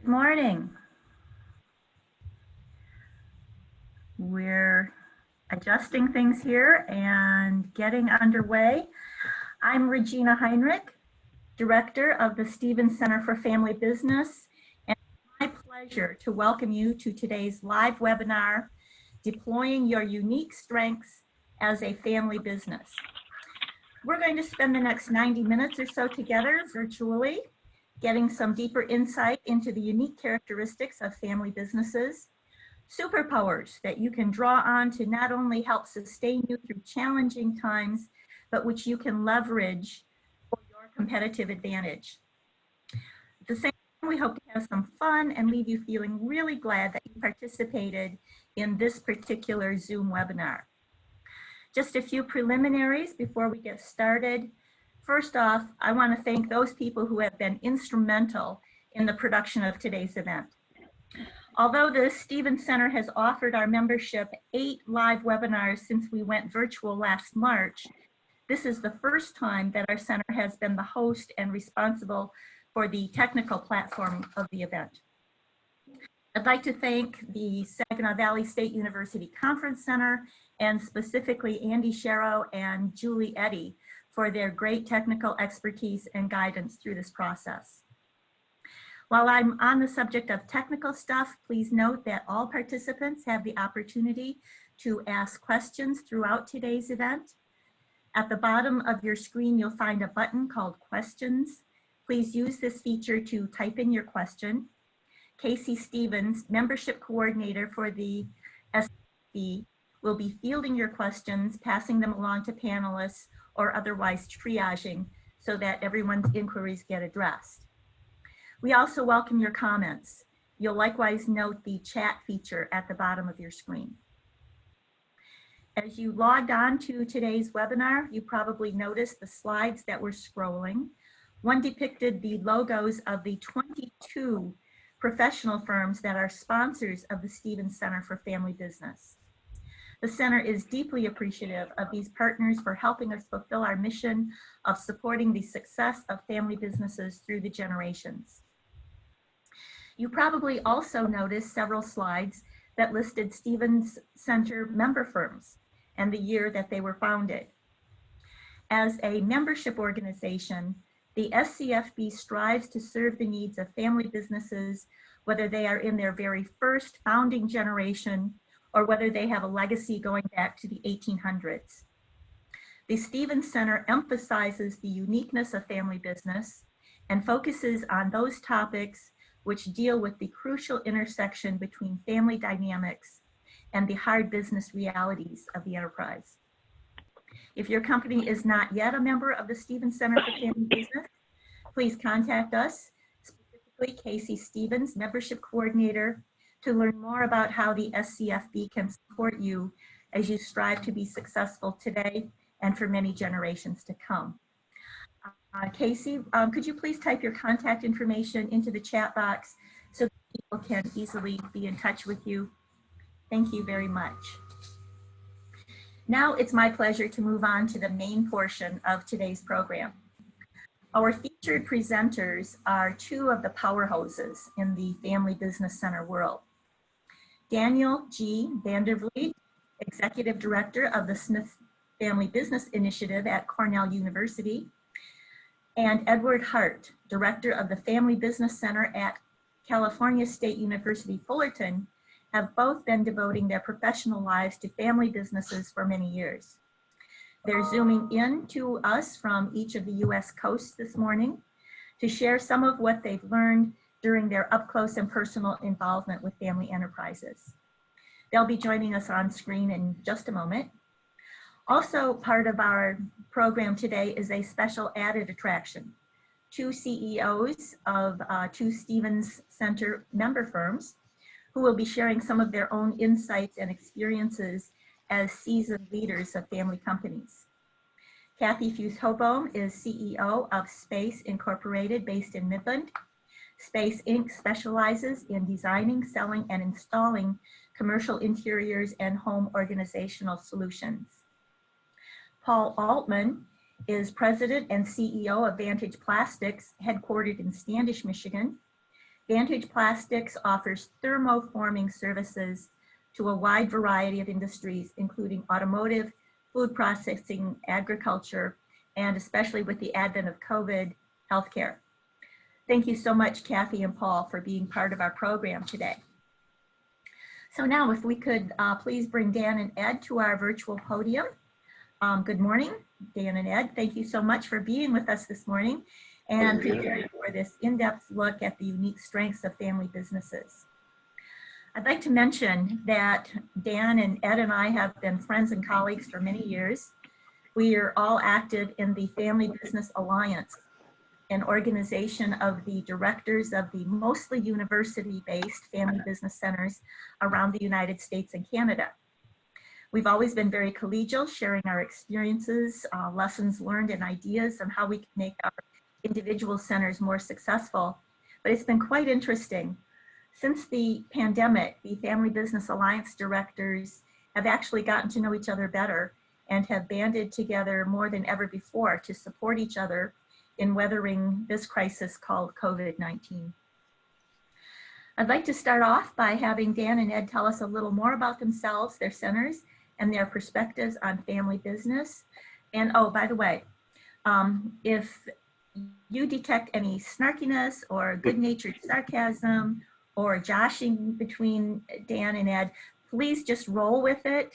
Morning. We're adjusting things here and getting underway. I'm Regina Heinrich, Director of the Stevens Center for Family Business, and it's my pleasure to welcome you to today's live webinar, Deploying Your Unique Strengths as a Family Business. We're going to spend the next 90 minutes or so together virtually, getting some deeper insight into the unique characteristics of family businesses, superpowers that you can draw on to not only help sustain you through challenging times, but which you can leverage for your competitive advantage. At the same time, we hope to have some fun and leave you feeling really glad that you participated in this particular Zoom webinar. Just a few preliminaries before we get started. First off, I want to thank those people who have been instrumental in the production of today's event. Although the Stevens Center has offered our membership 8 live webinars since we went virtual last March, this is the first time that our center has been the host and responsible for the technical platform of the event. I'd like to thank the Saginaw Valley State University Conference Center and specifically Andy Sharrow and Julie Eddy for their great technical expertise and guidance through this process. While I'm on the subject of technical stuff, please note that all participants have the opportunity to ask questions throughout today's event. At the bottom of your screen, you'll find a button called Questions. Please use this feature to type in your question. Casey Stevens, Membership Coordinator for the SFB, will be fielding your questions, passing them along to panelists, or otherwise triaging so that everyone's inquiries get addressed. We also welcome your comments. You'll likewise note the chat feature at the bottom of your screen. As you logged on to today's webinar, you probably noticed the slides that were scrolling. One depicted the logos of the 22 professional firms that are sponsors of the Stevens Center for Family Business. The center is deeply appreciative of these partners for helping us fulfill our mission of supporting the success of family businesses through the generations. You probably also noticed several slides that listed Stevens Center member firms and the year that they were founded. As a membership organization, the SCFB strives to serve the needs of family businesses, whether they are in their very first founding generation or whether they have a legacy going back to the 1800s. The Stevens Center emphasizes the uniqueness of family business and focuses on those topics which deal with the crucial intersection between family dynamics and the hard business realities of the enterprise. If your company is not yet a member of the Stevens Center for Family Business, please contact us, specifically Casey Stevens, Membership Coordinator, to learn more about how the SCFB can support you as you strive to be successful today and for many generations to come. Casey, could you please type your contact information into the chat box so that people can easily be in touch with you? Thank you very much. Now it's my pleasure to move on to the main portion of today's program. Our featured presenters are 2 of the powerhouses in the Family Business Center world. Daniel G. Vandervliet, Executive Director of the Smith Family Business Initiative at Cornell University, and Edward Hart, Director of the Family Business Center at California State University, Fullerton, have both been devoting their professional lives to family businesses for many years. They're zooming in to us from each of the US coasts this morning to share some of what they've learned during their up-close and personal involvement with family enterprises. They'll be joining us on screen in just a moment. Also part of our program today is a special added attraction. 2 CEOs of 2 Stevens Center member firms who will be sharing some of their own insights and experiences as seasoned leaders of family companies. Kathy Fuse-Hobohm is CEO of Space Incorporated based in Midland. Space Inc. specializes in designing, selling, and installing commercial interiors and home organizational solutions. Paul Altman is President and CEO of Vantage Plastics, headquartered in Standish, Michigan. Vantage Plastics offers thermoforming services to a wide variety of industries, including automotive, food processing, agriculture, and especially with the advent of COVID, healthcare. Thank you so much, Kathy and Paul, for being part of our program today. So now if we could please bring Dan and Ed to our virtual podium. Good morning, Dan and Ed. Thank you so much for being with us this morning and preparing for this in-depth look at the unique strengths of family businesses. I'd like to mention that Dan and Ed and I have been friends and colleagues for many years. We are all active in the Family Business Alliance, an organization of the directors of the mostly university-based family business centers around the United States and Canada. We've always been very collegial, sharing our experiences, lessons learned, and ideas on how we can make our individual centers more successful. But it's been quite interesting. Since the pandemic, the Family Business Alliance directors have actually gotten to know each other better and have banded together more than ever before to support each other in weathering this crisis called COVID-19. I'd like to start off by having Dan and Ed tell us a little more about themselves, their centers, and their perspectives on family business. And oh, by the way, if you detect any snarkiness or good-natured sarcasm or joshing between Dan and Ed, please just roll with it.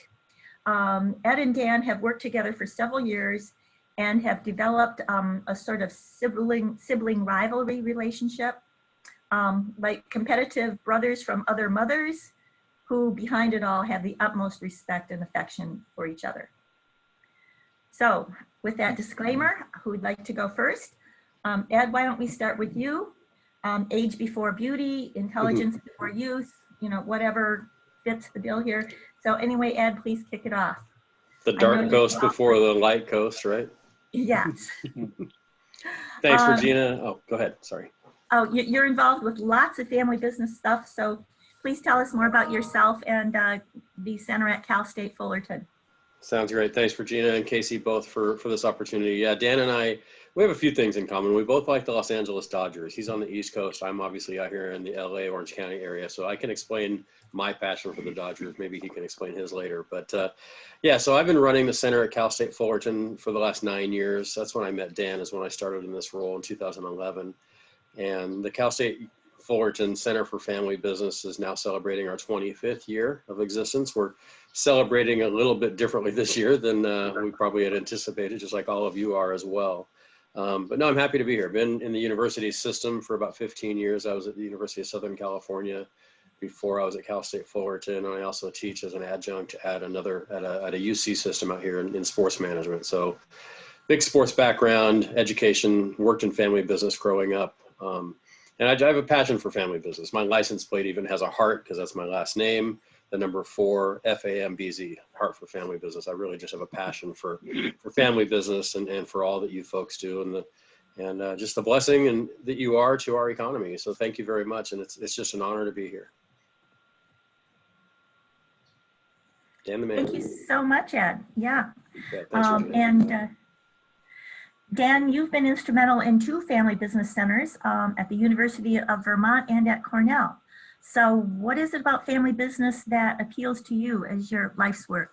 Ed and Dan have worked together for several years and have developed a sort of sibling rivalry relationship, like competitive brothers from other mothers who behind it all have the utmost respect and affection for each other. So with that disclaimer, who would like to go first? Ed, why don't we start with you? Age before beauty, intelligence before youth, you know, whatever fits the bill here. So anyway, Ed, please kick it off. The dark ghost before the light ghost, right? Yes. Thanks, Regina. Oh, go ahead, sorry. Oh, you're involved with lots of family business stuff, so please tell us more about yourself and the center at Cal State Fullerton. Sounds great. Thanks, Regina and Casey, both for this opportunity. Yeah, Dan and I, we have a few things in common. We both like the Los Angeles Dodgers. He's on the East Coast. I'm obviously out here in the LA, Orange County area, so I can explain my passion for the Dodgers. Maybe he can explain his later. But yeah, so I've been running the center at Cal State Fullerton for the last 9 years. That's when I met Dan, is when I started in this role in 2011. And the Cal State Fullerton Center for Family Business is now celebrating our 25th year of existence. We're celebrating a little bit differently this year than we probably had anticipated, just like all of you are as well. But no, I'm happy to be here. Been in the university system for about 15 years. I was at the University of Southern California before I was at Cal State Fullerton, and I also teach as an adjunct at a UC system out here in sports management. So big sports background, education, worked in family business growing up. And I have a passion for family business. My license plate even has a heart because that's my last name. The number 4, FAMBZ, Heart for Family Business. I really just have a passion for family business and for all that you folks do and just the blessing that you are to our economy. So thank you very much. And it's just an honor to be here. Dan the man. Thank you so much, Ed. Yeah. Thanks, Dan, you've been instrumental in 2 family business centers at the University of Vermont and at Cornell. So what is it about family business that appeals to you as your life's work?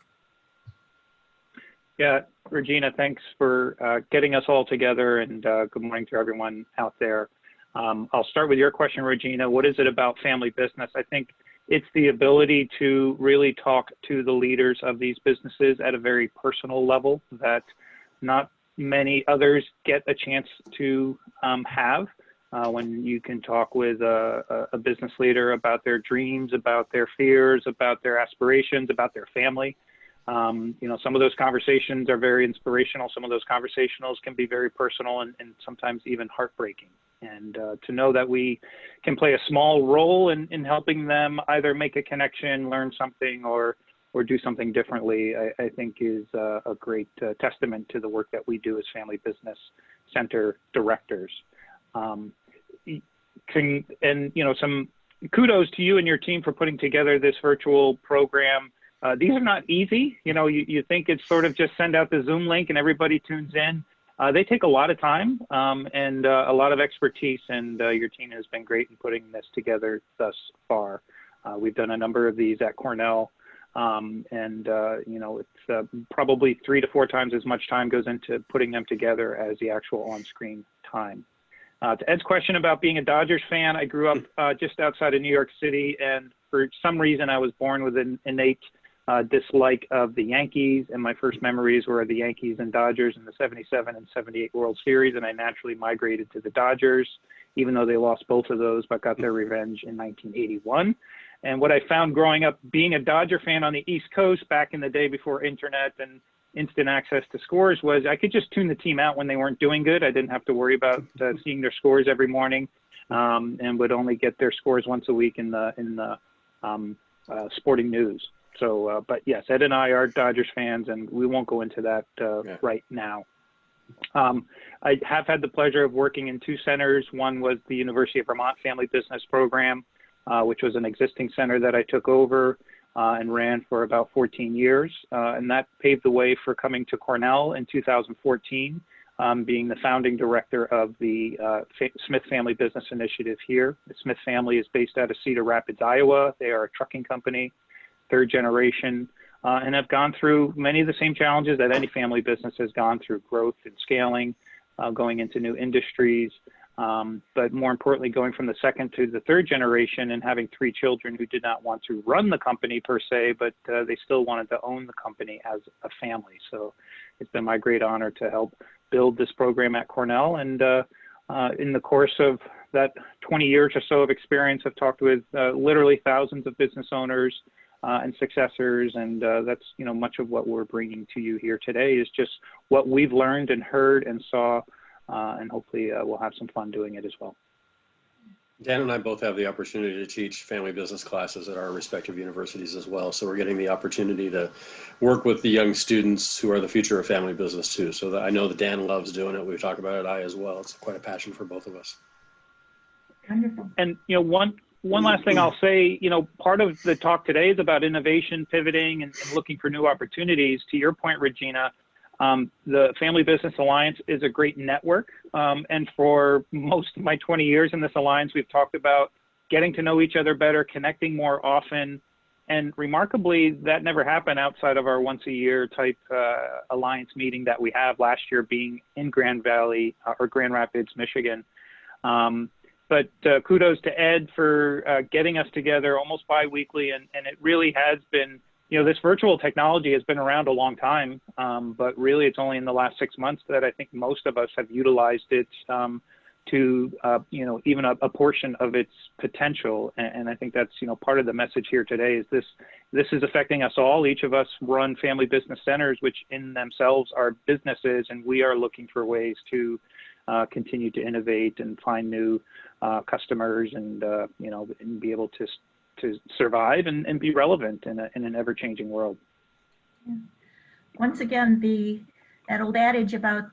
Yeah, Regina, thanks for getting us all together, and good morning to everyone out there. I'll start with your question, Regina. What is it about family business? I think it's the ability to really talk to the leaders of these businesses at a very personal level that not many others get a chance to have. When you can talk with a business leader about their dreams, about their fears, about their aspirations, about their family. You know, some of those conversations are very inspirational. Some of those conversations can be very personal and sometimes even heartbreaking. And to know that we can play a small role in helping them either make a connection, learn something, or do something differently, I think is a great testament to the work that we do as Family Business Center directors. And you know, some kudos to you and your team for putting together this virtual program. These are not easy. You know, you think it's sort of just send out the Zoom link and everybody tunes in. They take a lot of time and a lot of expertise, and your team has been great in putting this together thus far. We've done a number of these at Cornell, and you know, it's probably 3 to 4 times as much time goes into putting them together as the actual on-screen time. To Ed's question about being a Dodgers fan, I grew up just outside of New York City, and for some reason I was born with an innate dislike of the Yankees, and my first memories were of the Yankees and Dodgers in the 77 and 78 World Series, and I naturally migrated to the Dodgers, even though they lost both of those, but got their revenge in 1981. And what I found growing up being a Dodger fan on the East Coast back in the day before internet and instant access to scores was I could just tune the team out when they weren't doing good. I didn't have to worry about seeing their scores every morning, and would only get their scores once a week in the sporting news. So, but yes, Ed and I are Dodgers fans, and we won't go into that right now. I have had the pleasure of working in 2 centers. One was the University of Vermont Family Business Program, which was an existing center that I took over and ran for about 14 years. And that paved the way for coming to Cornell in 2014, being the founding director of the Smith Family Business Initiative here. The Smith family is based out of Cedar Rapids, Iowa. They are a trucking company, 3rd generation, and have gone through many of the same challenges that any family business has gone through: growth and scaling, going into new industries, but more importantly, going from the 2nd to the 3rd generation and having 3 children who did not want to run the company per se, but they still wanted to own the company as a family. So it's been my great honor to help build this program at Cornell. And in the course of that 20 years or so of experience, I've talked with literally thousands of business owners and successors, and that's, you know, much of what we're bringing to you here today is just what we've learned and heard and saw, and hopefully we'll have some fun doing it as well. Dan and I both have the opportunity to teach family business classes at our respective universities as well. So we're getting the opportunity to work with the young students who are the future of family business too. So I know that Dan loves doing it. We've talked about it, I as well. It's quite a passion for both of us. Wonderful. And, you know, one last thing I'll say, you know, part of the talk today is about innovation, pivoting, and looking for new opportunities. To your point, Regina, the Family Business Alliance is a great network. And for most of my 20 years in this alliance, we've talked about getting to know each other better, connecting more often. And remarkably, that never happened outside of our once a year type alliance meeting that we have, last year being in Grand Valley or Grand Rapids, Michigan. But kudos to Ed for getting us together almost bi-weekly. And it really has been, you know, this virtual technology has been around a long time, but really it's only in the last 6 months that I think most of us have utilized it to, you know, even a portion of its potential. And I think that's, you know, part of the message here today is this is affecting us all. Each of us run family business centers, which in themselves are businesses, and we are looking for ways to continue to innovate and find new customers and, you know, and be able to survive and be relevant in an ever-changing world. Yeah. Once again, that old adage about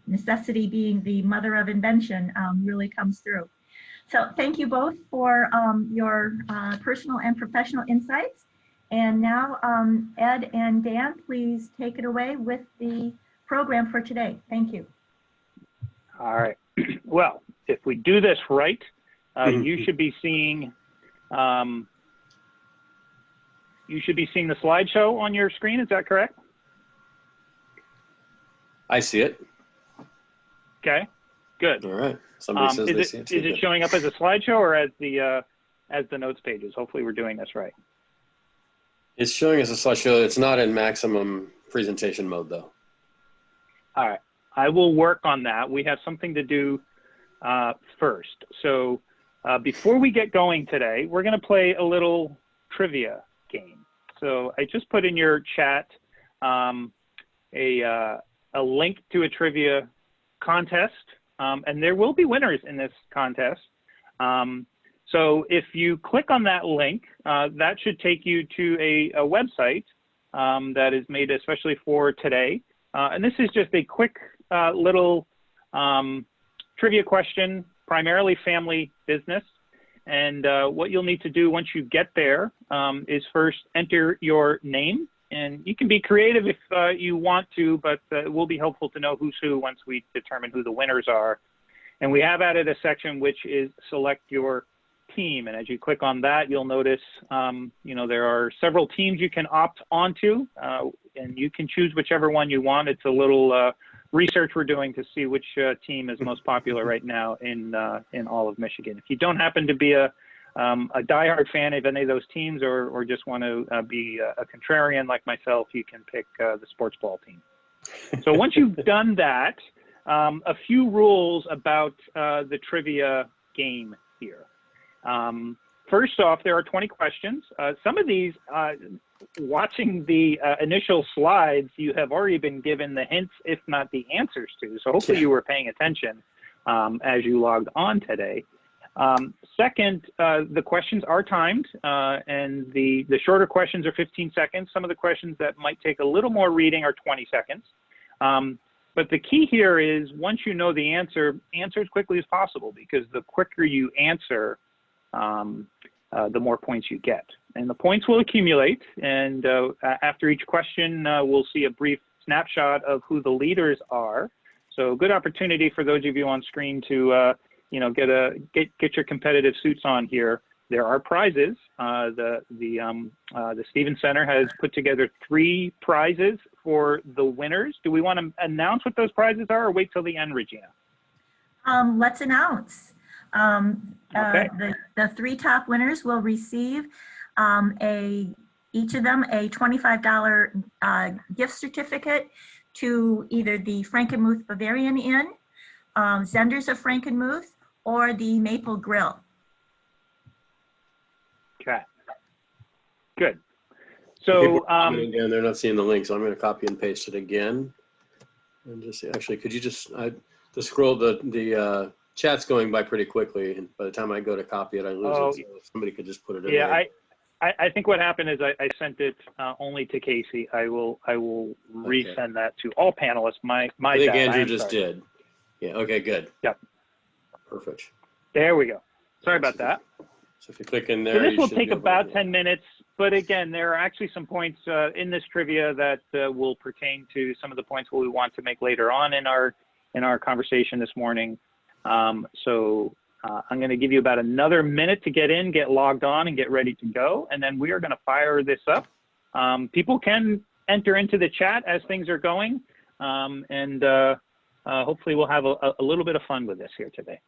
necessity being the mother of invention really comes through. So thank you both for your personal and professional insights. And now, Ed and Dan, please take it away with the program for today. Thank you. All right. Well, if we do this right, you should be seeing the slideshow on your screen. Is that correct? I see it. Okay, good. All right. Somebody says they see it too. Is it showing up as a slideshow or as the notes pages? Hopefully we're doing this right. It's showing as a slideshow. It's not in maximum presentation mode though. All right. I will work on that. We have something to do first. So before we get going today, we're going to play a little trivia game. So I just put in your chat a link to a trivia contest, and there will be winners in this contest. So if you click on that link, that should take you to a website that is made especially for today. And this is just a quick little trivia question, primarily family business. And what you'll need to do once you get there is first enter your name And you can be creative if you want to, but it will be helpful to know who's who once we determine who the winners are. And we have added a section which is select your team. And as you click on that, you'll notice, there are several teams you can opt onto, and you can choose whichever one you want. It's a little research we're doing to see which team is most popular right now in all of Michigan. If you don't happen to be a diehard fan of any of those teams, or just want to be a contrarian like myself, you can pick the sports ball team. So once you've done that, a few rules about the trivia game here. First off, there are 20 questions. Some of these, watching the initial slides, you have already been given the hints, if not the answers to. So hopefully you were paying attention as you logged on today. Second, the questions are timed, and the shorter questions are 15 seconds. Some of the questions that might take a little more reading are 20 seconds. But the key here is, once you know the answer as quickly as possible, because the quicker you answer, the more points you get. And the points will accumulate, and after each question, we'll see a brief snapshot of who the leaders are. So good opportunity for those of you on screen to get your competitive suits on here. There are prizes. The Stevens Center has put together 3 prizes for the winners. Do we want to announce what those prizes are, or wait till the end, Regina? Let's announce. Okay. The 3 top winners will receive each of them a $25 gift certificate to either the Frankenmuth Bavarian Inn, Zenders of Frankenmuth, or the Maple Grill. Okay. Good. So again, they're not seeing the link, so I'm going to copy and paste it again. And just actually, could you just scroll the chat's going by pretty quickly, and by the time I go to copy it, I lose it. So if somebody could just put it in there. I think what happened is I sent it only to Casey. I will resend that to all panelists. I think Andrew just did. Yeah. Okay. Good. Yep. Perfect. There we go. Sorry about that. So if you click in there, so this will take about 10 minutes. But again, there are actually some points in this trivia that will pertain to some of the points we want to make later on in our conversation this morning. So I'm going to give you about another minute to get logged on, and get ready to go. And then we are going to fire this up. People can enter into the chat as things are going. And hopefully we'll have a little bit of fun with this here today.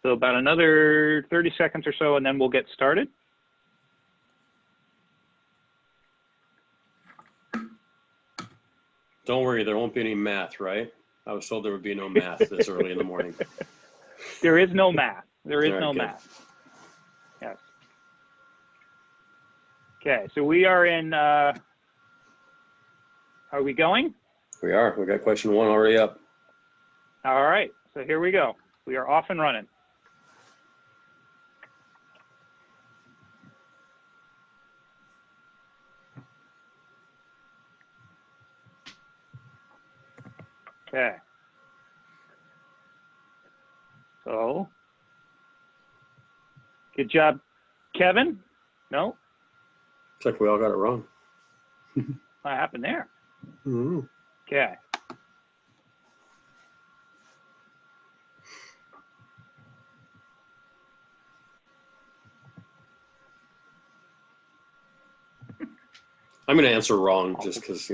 So about another 30 seconds or so, and then we'll get started. Don't worry, there won't be any math, right? I was told there would be no math this early in the morning. There is no math. There is no good. math. Yes. Okay, so we are in, are we going? We are. We got question 1 already up. All right, so here we go. We are off and running. Okay. So, good job, Kevin. No? Looks like we all got it wrong. What happened there? Mm-hmm. Okay. I'm going to answer wrong just because,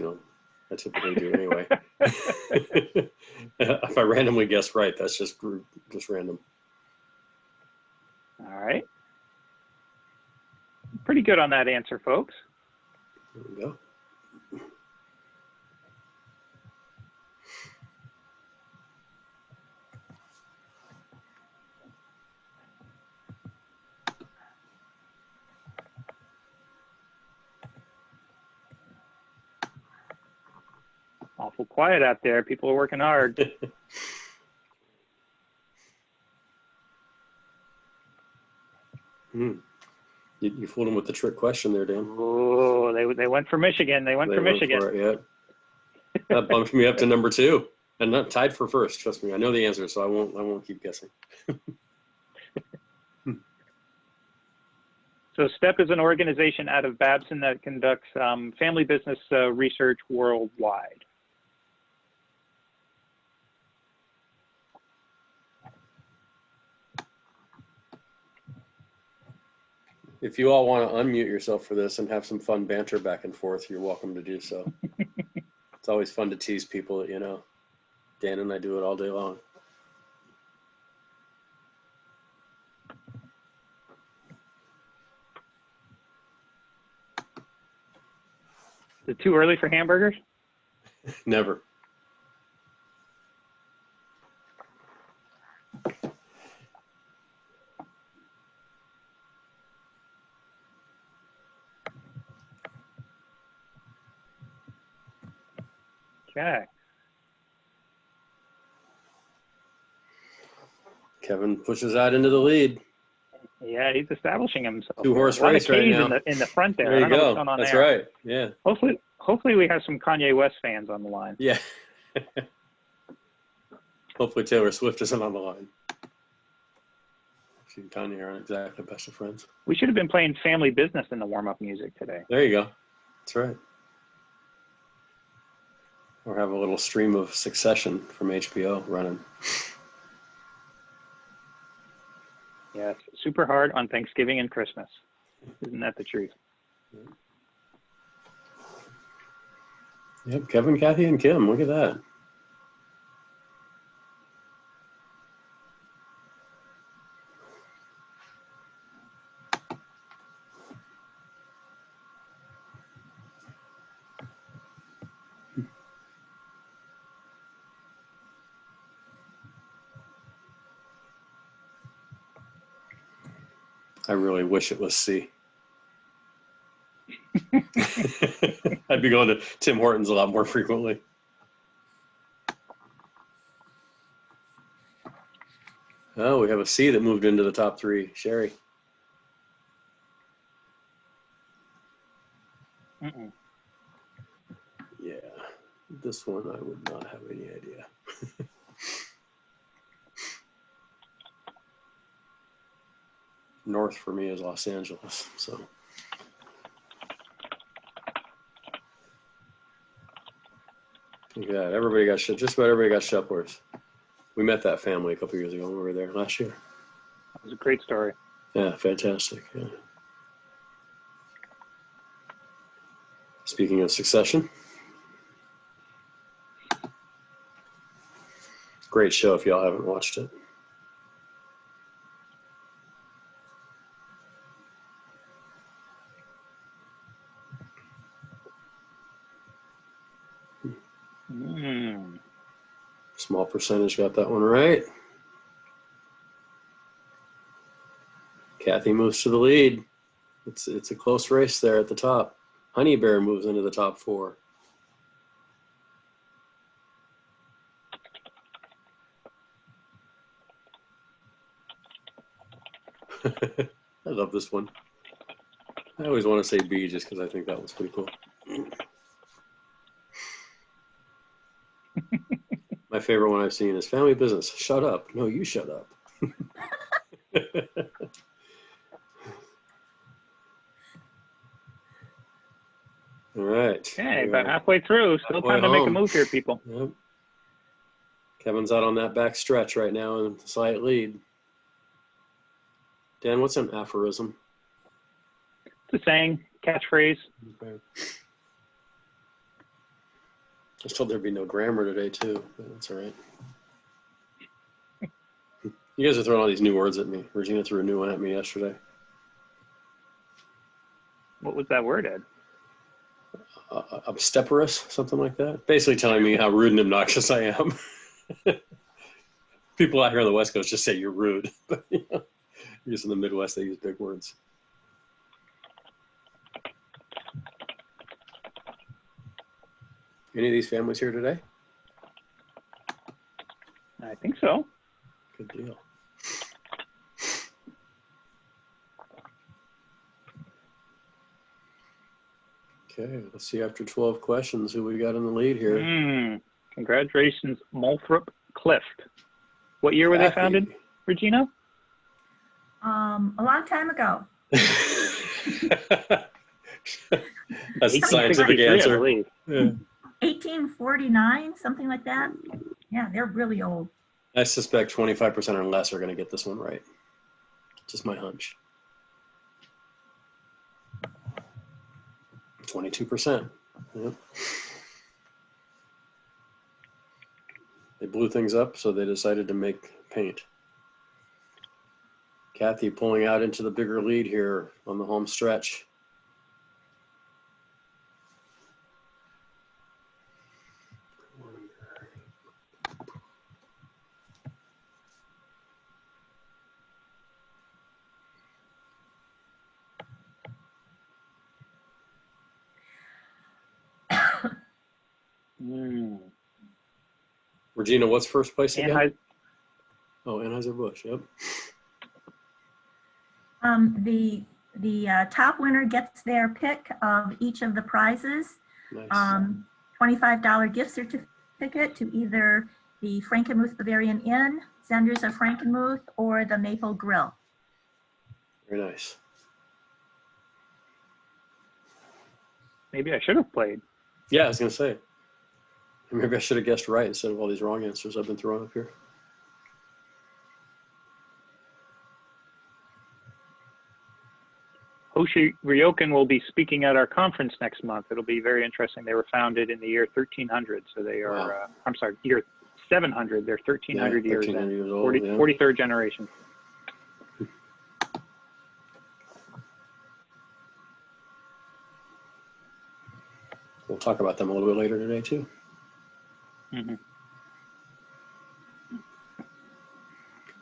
I typically do anyway. If I randomly guess right, that's just random. All right. Pretty good on that answer, folks. There we go. Awful quiet out there. People are working hard. You fooled them with the trick question there, Dan. Oh, they went for Michigan. They went for Michigan. For it, yeah. That bumped me up to number 2, and not tied for first. Trust me, I know the answer, so I won't keep guessing. So STEP is an organization out of Babson that conducts family business research worldwide. If you all want to unmute yourself for this and have some fun banter back and forth, you're welcome to do so. It's always fun to tease people that, you know, Dan and I do it all day long. Is it too early for hamburgers? Never. Okay. Kevin pushes out into the lead. Yeah, he's establishing himself. Two-horse A lot race of right K's now. in the front there. There I you don't know what's go. going on That's there. right. Yeah. Hopefully we have some Kanye West fans on the line. Yeah. Hopefully Taylor Swift isn't on the line. She and Kanye aren't exactly best of friends. We should have been playing family business in the warm-up music today. There you go. That's right. Or have a little stream of Succession from HBO running. Yes, super hard on Thanksgiving and Christmas. Isn't that the truth? Yep, Kevin, Kathy, and Kim. Look at that. I really wish it was C. I'd be going to Tim Hortons a lot more frequently. Oh, we have a C that moved into the top three. Sherry. Mm-mm. Yeah, this one I would not have any idea. North for me is Los Angeles, so. Yeah, everybody got just about everybody got Sheplers. We met that family a couple years ago when we were there last year. That was a great story. Yeah, fantastic. Yeah. Speaking of Succession, great show if y'all haven't watched it. Small percentage got that one right. Kathy moves to the lead. It's a close race there at the top. Honey Bear moves into the top four. I love this one. I always want to say B just because I think that one's pretty cool. My favorite one I've seen is Family Business. Shut up. No, you shut up. All right. Okay, about halfway through. Still time to make a move here, people. Yep. Kevin's out on that back stretch right now in slight lead. Dan, what's an aphorism? It's a saying, catchphrase. Okay. I was told there'd be no grammar today, too. But that's all right. You guys are throwing all these new words at me. Regina threw a new one at me yesterday. What was that word, Ed? Obstreperous, something like that. Basically telling me how rude and obnoxious I am. People out here on the West Coast just say you're rude. But you know, just in the Midwest, they use big words. Any of these families here today? I think so. Good deal. Okay, let's see after 12 questions who we got in the lead here. Congratulations, Moulthrop Clift. What year were they founded, Regina? A long time ago. That's the 1863, scientific I answer. believe. Yeah. 1849, something like that. Yeah, they're really old. I suspect 25% or less are going to get this one right. Just my hunch. 22%. Yep. They blew things up, so they decided to make paint. Kathy pulling out into the bigger lead here on the home stretch. Regina, what's first place again? Oh, Anheuser-Busch, yep. The top winner gets their pick of each of the prizes. Nice. $25 gift certificate to either the Frankenmuth Bavarian Inn, Zenders of Frankenmuth, or the Maple Grill. Very nice. Maybe I should have played. Yeah, I was going to say. Maybe I should have guessed right instead of all these wrong answers I've been throwing up here. Hoshi Ryokan will be speaking at our conference next month. It'll be very interesting. They were founded in the year 1300, so they are, Wow. I'm sorry, year 700. They're 1300 years 1300 in. years old, 40, yeah. 43rd generation. We'll talk about them a little bit later today, too. Mm-hmm.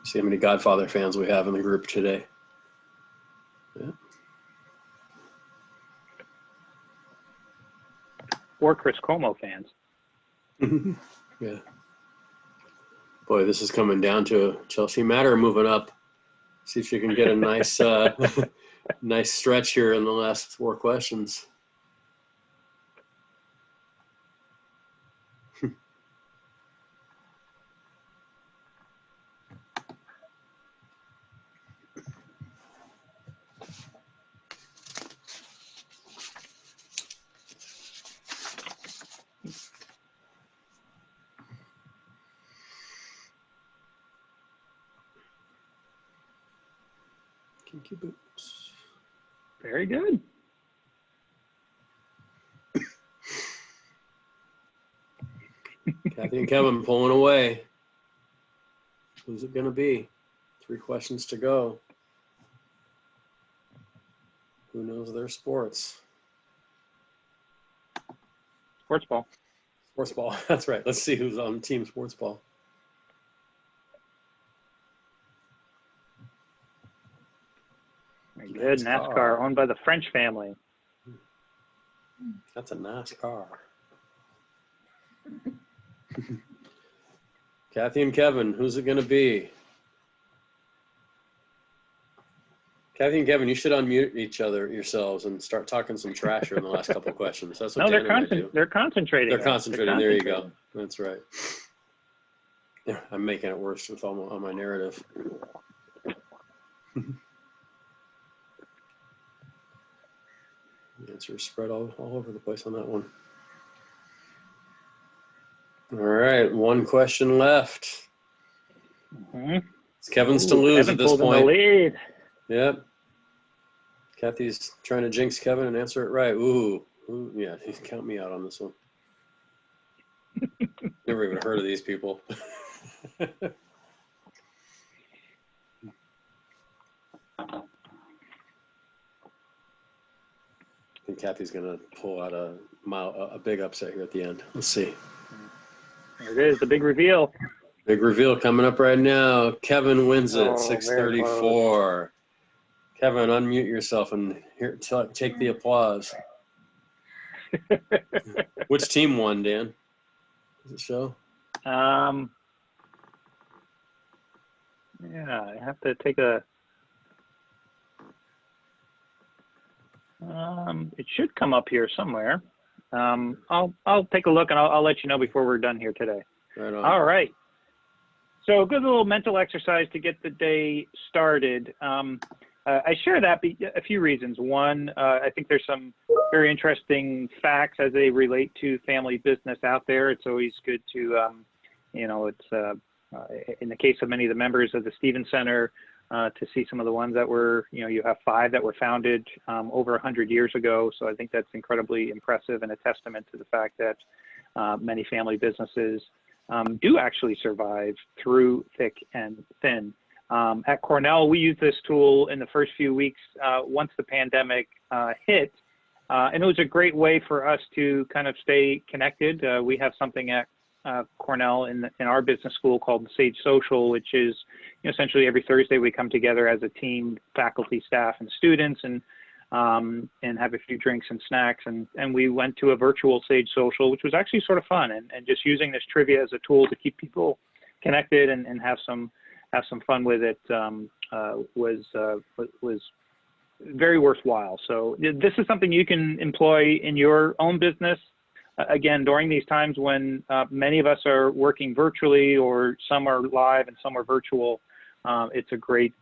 See how many Godfather fans we have in the group today. Yeah. Or Chris Cuomo fans. Yeah. Boy, this is coming down to Chelsea Matter moving up. See if she can get a nice, nice stretch here in the last 4 questions. Kinky boots. Very good. Kathy and Kevin pulling away. Who's it going to be? 3 questions to go. Who knows their sports? Sports ball. Sports ball. That's right. Let's see who's on team sports ball. Very good. NASCAR, owned by the French family. That's a nice car. Kathy and Kevin, who's it going to be? Kathy and Kevin, you should unmute yourselves and start talking some trash here in the last couple of questions. That's what No, Dan and I do. they're concentrating. They're concentrating. There you go. That's right. Yeah, I'm making it worse with all my narrative. The answer is spread all over the place on that one. All right, 1 question left. Mm-hmm. It's Kevin's to lose Kevin at this pulled in point. the lead. Yep. Kathy's trying to jinx Kevin and answer it right. Ooh, yeah, count me out on this one. Never even heard of these people. I think Kathy's going to pull out a big upset here at the end. Let's see. There it is, the big reveal. Big reveal coming up right now. Kevin wins it, Oh, 634. Kevin, unmute yourself and here take the applause. Which team won, Dan? Does it show? Yeah, I have to take a. It should come up here somewhere. I'll take a look and I'll let you know before we're done here today. Right on. All right. So a good little mental exercise to get the day started. I share that a few reasons. One, I think there's some very interesting facts as they relate to family business out there. It's always good to, you know, it's in the case of many of the members of the Stevens Center, to see some of the ones that were, you know, you have 5 that were founded over 100 years ago. So I think that's incredibly impressive and a testament to the fact that many family businesses do actually survive through thick and thin. At Cornell, we used this tool in the first few weeks once the pandemic hit, and it was a great way for us to kind of stay connected. We have something at Cornell in our business school called Sage Social, which is, you know, essentially every Thursday we come together as a team, faculty, staff, and students, and have a few drinks and snacks. And we went to a virtual Sage Social, which was actually sort of fun, and just using this trivia as a tool to keep people connected and have some fun with it was very worthwhile. So this is something you can employ in your own business. Again, during these times when many of us are working virtually, or some are live and some are virtual, it's a great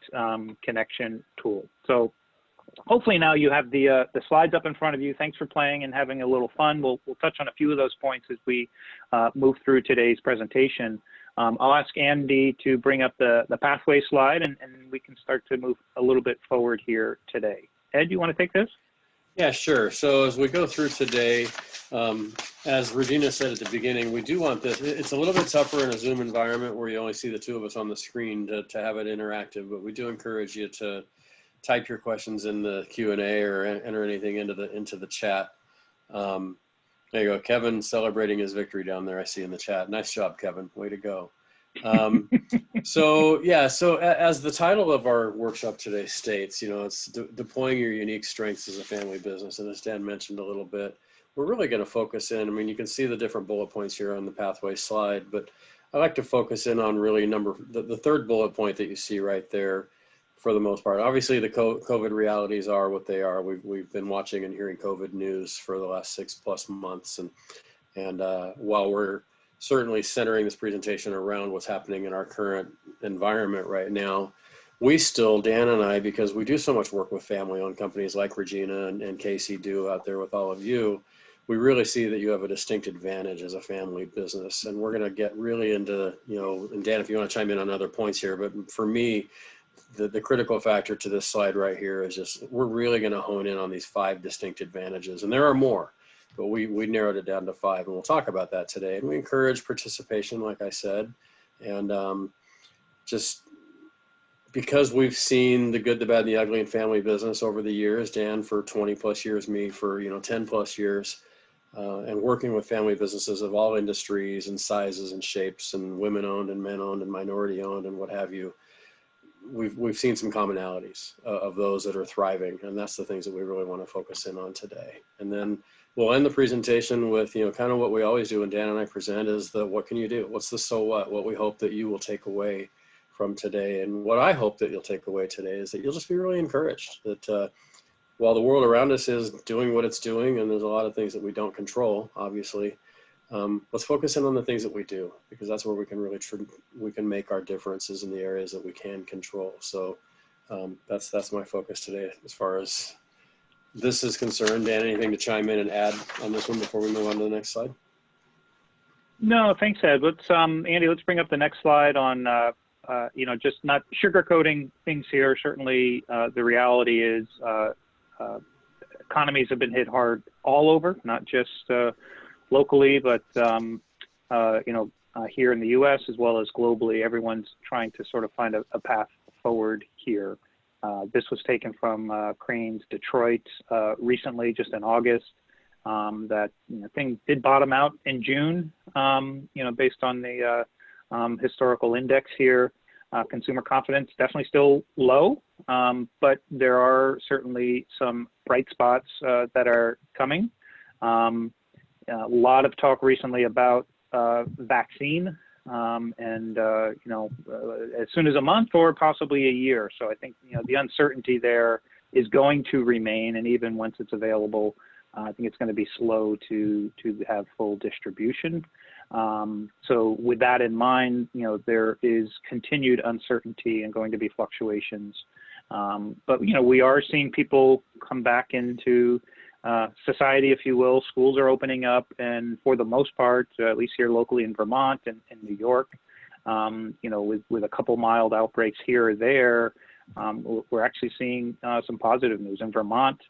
connection tool. So hopefully now you have the slides up in front of you. Thanks for playing and having a little fun. We'll touch on a few of those points as we move through today's presentation. I'll ask Andy to bring up the pathway slide, and we can start to move a little bit forward here today. Ed, you want to take this? Yeah, sure. So as we go through today, as Regina said at the beginning, we do want this. It's a little bit tougher in a Zoom environment where you only see the 2 of us on the screen to have it interactive, but we do encourage you to type your questions in the Q&A or enter anything into the chat. There you go. Kevin celebrating his victory down there, I see in the chat. Nice job, Kevin. Way to go. So yeah, so as the title of our workshop today states, you know, it's deploying your unique strengths as a family business. And as Dan mentioned a little bit, we're really going to focus in. I mean, you can see the different bullet points here on the pathway slide, but I like to focus in on really the 3rd bullet point that you see right there for the most part. Obviously, the COVID realities are what they are. We've been watching and hearing COVID news for the last 6+ months. And while we're certainly centering this presentation around what's happening in our current environment right now, we still, Dan and I, because we do so much work with family-owned companies like Regina and Casey do out there with all of you, we really see that you have a distinct advantage as a family business. And we're going to get really into, you know, and Dan, if you want to chime in on other points here, but for me, the critical factor to this slide right here is just, we're really going to hone in on these 5 distinct advantages. And there are more, but we narrowed it down to 5, and we'll talk about that today. And we encourage participation, like I said, and just because we've seen the good, the bad, and the ugly in family business over the years, Dan for 20+ years, me for 10+ years, and working with family businesses of all industries and sizes and shapes, and women-owned and men-owned and minority-owned and what have you. We've seen some commonalities of those that are thriving, and that's the things that we really want to focus in on today. And then we'll end the presentation with, kind of what we always do when Dan and I present is the what can you do? What's the so what we hope that you will take away from today. And what I hope that you'll take away today is that you'll just be really encouraged that while the world around us is doing what it's doing, and there's a lot of things that we don't control, obviously, let's focus in on the things that we do, because that's where we can really we can make our differences in the areas that we can control. So that's my focus today as far as this is concerned. Dan, anything to chime in and add on this one before we move on to the next slide? No, thanks, Ed. Let's Andy, let's bring up the next slide on just not sugarcoating things here. Certainly, the reality is economies have been hit hard all over, not just locally, but here in the U.S. as well as globally. Everyone's trying to sort of find a path forward here. This was taken from Crain's Detroit recently, just in August. That thing did bottom out in June, based on the historical index here. Consumer confidence definitely still low, but there are certainly some bright spots that are coming. A lot of talk recently about vaccine, and as soon as a month or possibly a year. So I think the uncertainty there is going to remain, and even once it's available, I think it's going to be slow to have full distribution. So with that in mind, there is continued uncertainty and going to be fluctuations But, we are seeing people come back into society, if you will. Schools are opening up, and for the most part, at least here locally in Vermont and in New York, with a couple mild outbreaks here or there, we're actually seeing some positive news. In Vermont,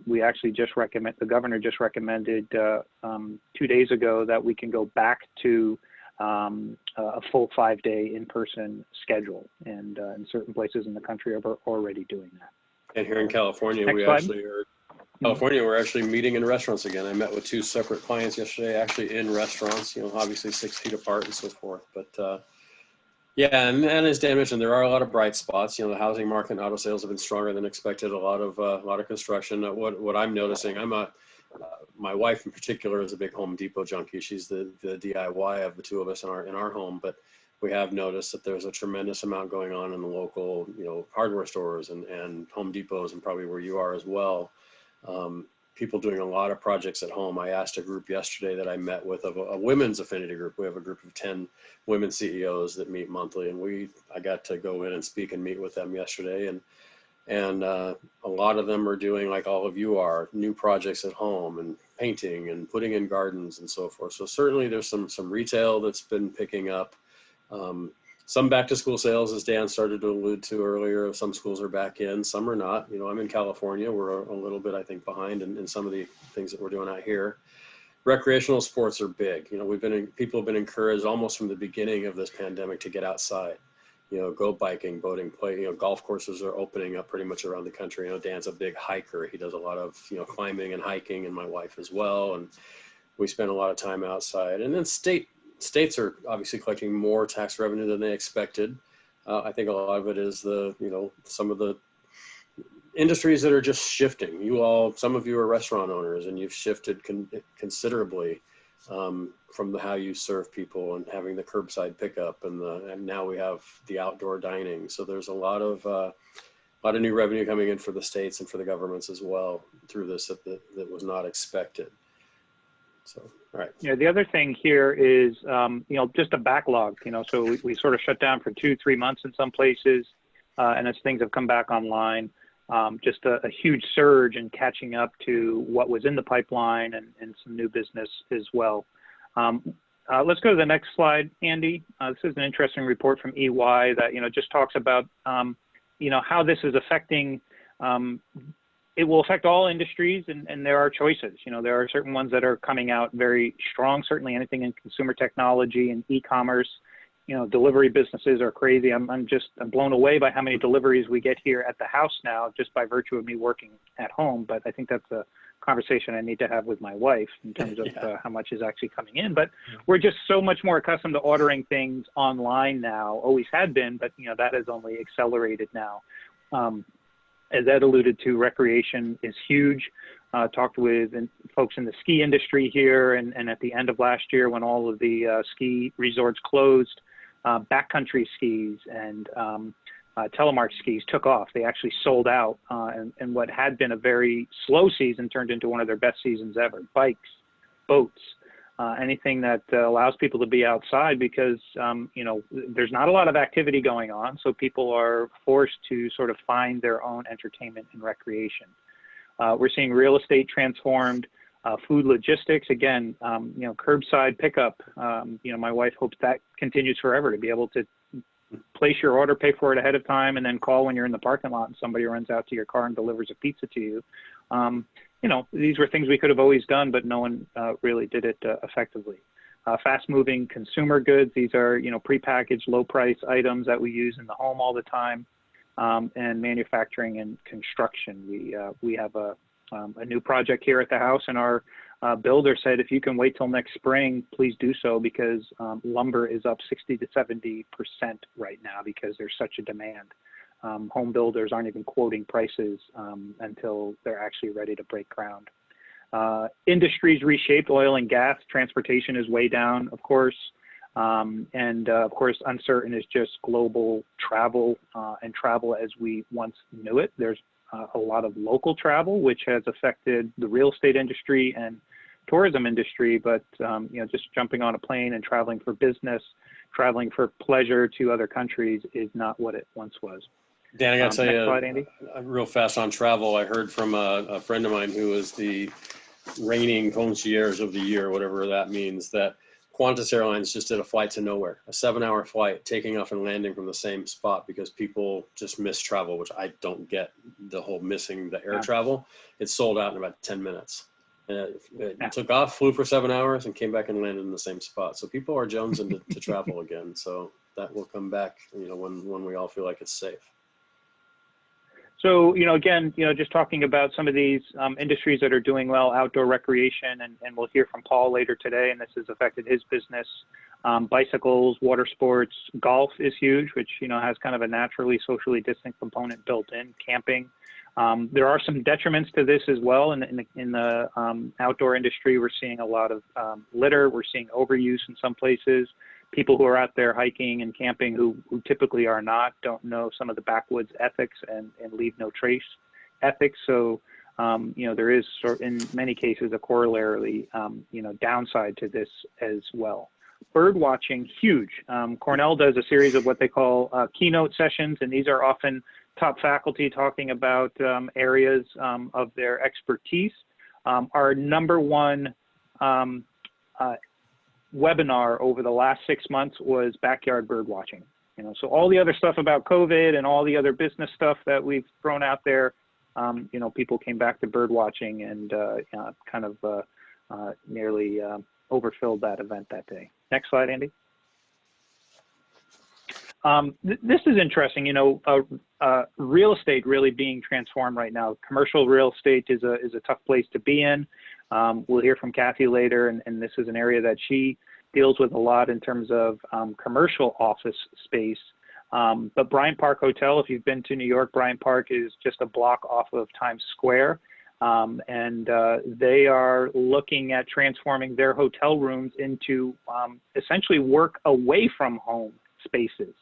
we actually the governor just recommended 2 days ago that we can go back to a full 5-day in-person schedule, and in certain places in the country are already doing that. And here in California, Next slide. we're actually meeting in restaurants again. I met with 2 separate clients yesterday, actually in restaurants, obviously 6 feet apart and so forth. But yeah, and as Dan mentioned, there are a lot of bright spots. The housing market and auto sales have been stronger than expected. A lot of construction. What I'm noticing, my wife in particular is a big Home Depot junkie. She's the DIY of the 2 of us in our home, but we have noticed that there's a tremendous amount going on in the local, hardware stores and Home Depots, and probably where you are as well. People doing a lot of projects at home. I asked a group yesterday that I met with of a women's affinity group. We have a group of 10 women CEOs that meet monthly, and I got to go in and speak and meet with them yesterday, and a lot of them are doing, like all of you are, new projects at home and painting and putting in gardens and so forth. So certainly there's some retail that's been picking up. Some back to school sales, as Dan started to allude to earlier. Some schools are back in, some are not. I'm in California. We're a little bit, I think, behind in some of the things that we're doing out here. Recreational sports are big. People have been encouraged almost from the beginning of this pandemic to get outside. Go biking, boating, play. Golf courses are opening up pretty much around the country. Dan's a big hiker. He does a lot of climbing and hiking, and my wife as well. And we spend a lot of time outside. And then states are obviously collecting more tax revenue than they expected. I think a lot of it is some of the industries that are just shifting. Some of you are restaurant owners, and you've shifted considerably from how you serve people and having the curbside pickup, and now we have the outdoor dining. So there's a lot of new revenue coming in for the states and for the governments as well through this that was not expected. So, all right. Yeah, the other thing here is, just a backlog, so we sort of shut down for 2-3 months in some places. And as things have come back online, just a huge surge in catching up to what was in the pipeline and some new business as well. Let's go to the next slide, Andy. This is an interesting report from EY that, just talks about, how this is affecting it will affect all industries, and there are choices. There are certain ones that are coming out very strong, certainly anything in consumer technology and e-commerce. Delivery businesses are crazy. I'm blown away by how many deliveries we get here at the house now, just by virtue of me working at home. But I think that's a conversation I need to have with my wife in terms of how much is actually coming in. But we're just so much more accustomed to ordering things online now, always had been, but that has only accelerated now. As Ed alluded to, recreation is huge. Talked with folks in the ski industry here, and at the end of last year when all of the ski resorts closed, backcountry skis and telemark skis took off. They actually sold out, and what had been a very slow season turned into one of their best seasons ever. Bikes, boats, anything that allows people to be outside, because there's not a lot of activity going on, so people are forced to sort of find their own entertainment and recreation. We're seeing real estate transformed, food logistics, again, curbside pickup. My wife hopes that continues forever, to be able to place your order, pay for it ahead of time, and then call when you're in the parking lot and somebody runs out to your car and delivers a pizza to you. These were things we could have always done, but no one really did it effectively. Fast-moving consumer goods. These are, prepackaged, low-price items that we use in the home all the time. And manufacturing and construction. We have a new project here at the house, and our builder said, if you can wait till next spring, please do so, because lumber is up 60 to 70% right now because there's such a demand. Home builders aren't even quoting prices until they're actually ready to break ground. Industries reshaped. Oil and gas, transportation is way down, of course. And of course, uncertain is just global travel and travel as we once knew it. There's a lot of local travel, which has affected the real estate industry and tourism industry. But just jumping on a plane and traveling for business, traveling for pleasure to other countries is not what it once was. Dan, I got to tell Next you, slide, Andy. real fast on travel, I heard from a friend of mine who was the reigning concierge of the year, whatever that means, that Qantas Airlines just did a flight to nowhere, a 7-hour flight, taking off and landing from the same spot because people just miss travel, which I don't get, the whole missing the air Yeah. travel. It sold out in about 10 minutes. It Yeah. took off, flew for 7 hours, and came back and landed in the same spot. So people are jonesing to travel again. So that will come back, when we all feel like it's safe. So, again, just talking about some of these industries that are doing well, outdoor recreation, and we'll hear from Paul later today, and this has affected his business. Bicycles, water sports, golf is huge, which, has kind of a naturally socially distant component built in, camping. There are some detriments to this as well. In the outdoor industry, we're seeing a lot of litter. We're seeing overuse in some places. People who are out there hiking and camping who typically are not, don't know some of the backwoods ethics and leave no trace ethics. So, there is, in many cases, a corollary, downside to this as well. Bird watching, huge. Cornell does a series of what they call keynote sessions, and these are often top faculty talking about areas of their expertise. Our number one webinar over the last 6 months was backyard bird watching. So all the other stuff about COVID and all the other business stuff that we've thrown out there, people came back to bird watching and nearly overfilled that event that day. Next slide, Andy. This is interesting. Real estate really being transformed right now. Commercial real estate is a tough place to be in. We'll hear from Kathy later, and this is an area that she deals with a lot in terms of commercial office space. But Bryant Park Hotel, if you've been to New York, Bryant Park is just a block off of Times Square. And they are looking at transforming their hotel rooms into essentially work away from home spaces.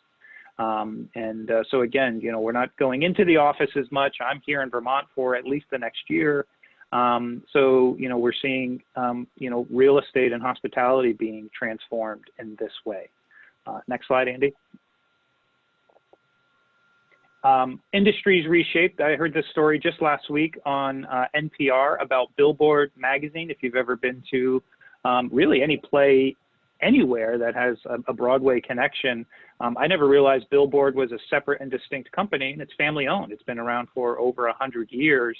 So again, we're not going into the office as much. I'm here in Vermont for at least the next year. So, we're seeing, real estate and hospitality being transformed in this way. Next slide, Andy. Industries reshaped. I heard this story just last week on NPR about Billboard magazine. If you've ever been to really any play anywhere that has a Broadway connection, I never realized Billboard was a separate and distinct company, and it's family owned. It's been around for over 100 years.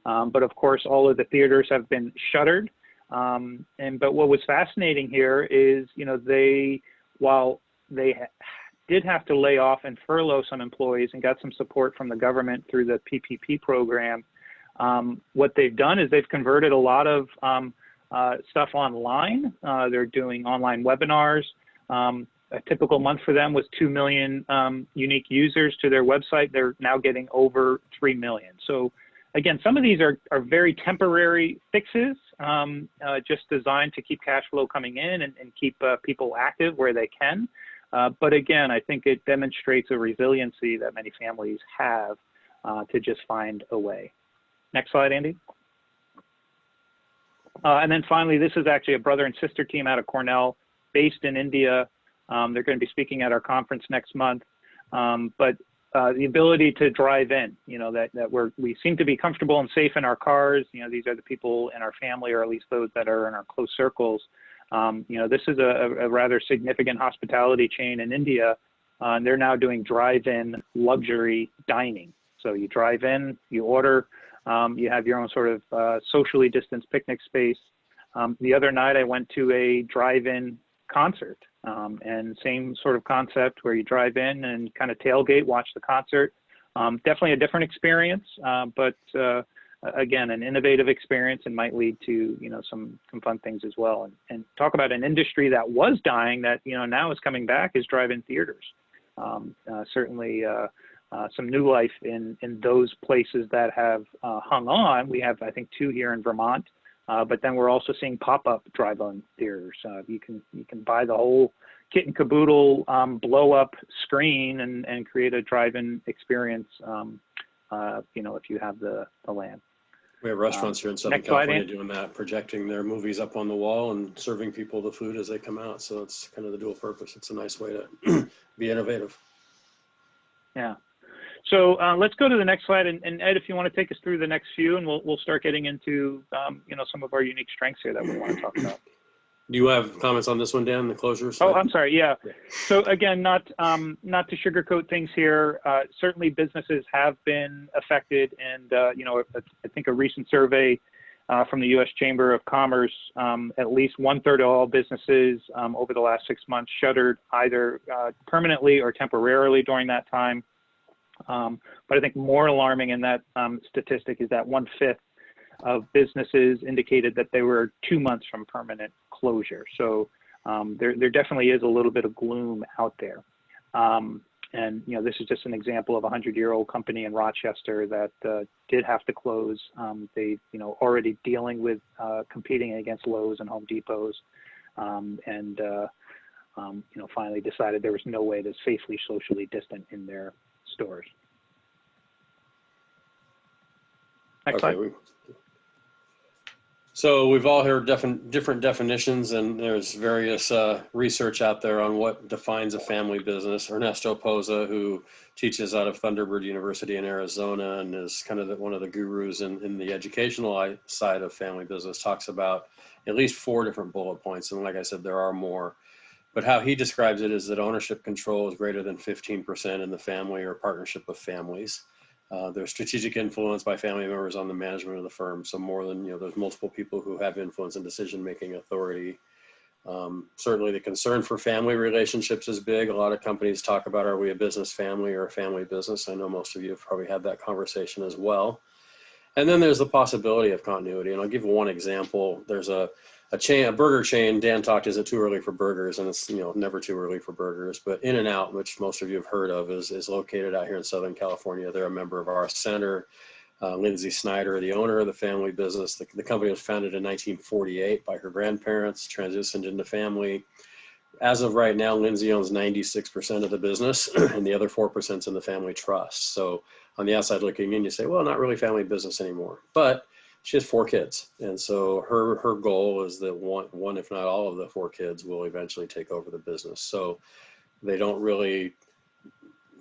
But of course, all of the theaters have been shuttered. But what was fascinating here is, while they did have to lay off and furlough some employees and got some support from the government through the PPP program, what they've done is they've converted a lot of stuff online. They're doing online webinars. A typical month for them was 2 million unique users to their website. They're now getting over 3 million. So again, some of these are very temporary fixes, just designed to keep cash flow coming in and keep people active where they can. But again, I think it demonstrates a resiliency that many families have to just find a way. Next slide, Andy. And then finally, this is actually a brother and sister team out of Cornell based in India. They're going to be speaking at our conference next month. But the ability to drive in, that we seem to be comfortable and safe in our cars. These are the people in our family, or at least those that are in our close circles. This is a rather significant hospitality chain in India. And they're now doing drive-in luxury dining. So you drive in, you order, you have your own sort of socially distanced picnic space. The other night I went to a drive-in concert, and same sort of concept where you drive in and kind of tailgate, watch the concert. Definitely a different experience, but again, an innovative experience, and might lead to some fun things as well. And talk about an industry that was dying that now is coming back is drive-in theaters. Certainly some new life in those places that have hung on. We have, I think, 2 here in Vermont. But then we're also seeing pop-up drive-in theaters. You can buy the whole kit and caboodle blow-up screen and create a drive-in experience. If you have the land. We have restaurants here in Southern California doing that, projecting their movies up on the wall and serving people the food as they come out. So it's kind of the dual purpose. It's a nice way to be innovative. Yeah. So let's go to the next slide. And Ed, if you want to take us through the next few, and we'll start getting into some of our unique strengths here that we want to talk about. Do you have comments on this one, Dan, the closure slide? Oh, I'm sorry. Yeah. So again, not to sugarcoat things here. Certainly, businesses have been affected, and I think a recent survey from the U.S. Chamber of Commerce, at least 1/3 of all businesses over the last 6 months shuttered either permanently or temporarily during that time. But I think more alarming in that statistic is that 1/5 of businesses indicated that they were 2 months from permanent closure. So there definitely is a little bit of gloom out there. And this is just an example of a 100-year-old company in Rochester that did have to close. They already dealing with competing against Lowe's and Home Depots, and finally decided there was no way to safely socially distant in their stores. Next slide. So we've all heard different definitions, and there's various research out there on what defines a family business. Ernesto Poza, who teaches out of Thunderbird University in Arizona and is kind of one of the gurus in the educational side of family business, talks about at least 4 different bullet points. And like I said, there are more. But how he describes it is that ownership control is greater than 15% in the family or partnership of families. There's strategic influence by family members on the management of the firm. So more than, there's multiple people who have influence and decision-making authority. Certainly the concern for family relationships is big. A lot of companies talk about, are we a business family or a family business? I know most of you have probably had that conversation as well. And then there's the possibility of continuity. And I'll give one example. There's a burger chain. Dan talked, is it too early for burgers? And it's, never too early for burgers. But In-N-Out, which most of you have heard of, is located out here in Southern California. They're a member of our center. Lindsay Snyder, the owner of the family business. The company was founded in 1948 by her grandparents, transitioned into family. As of right now, Lindsay owns 96% of the business, and the other 4% is in the family trust. So on the outside looking in, you say, well, not really family business anymore. But she has 4 kids. And so her goal is that one, if not all of the 4 kids will eventually take over the business. So they don't really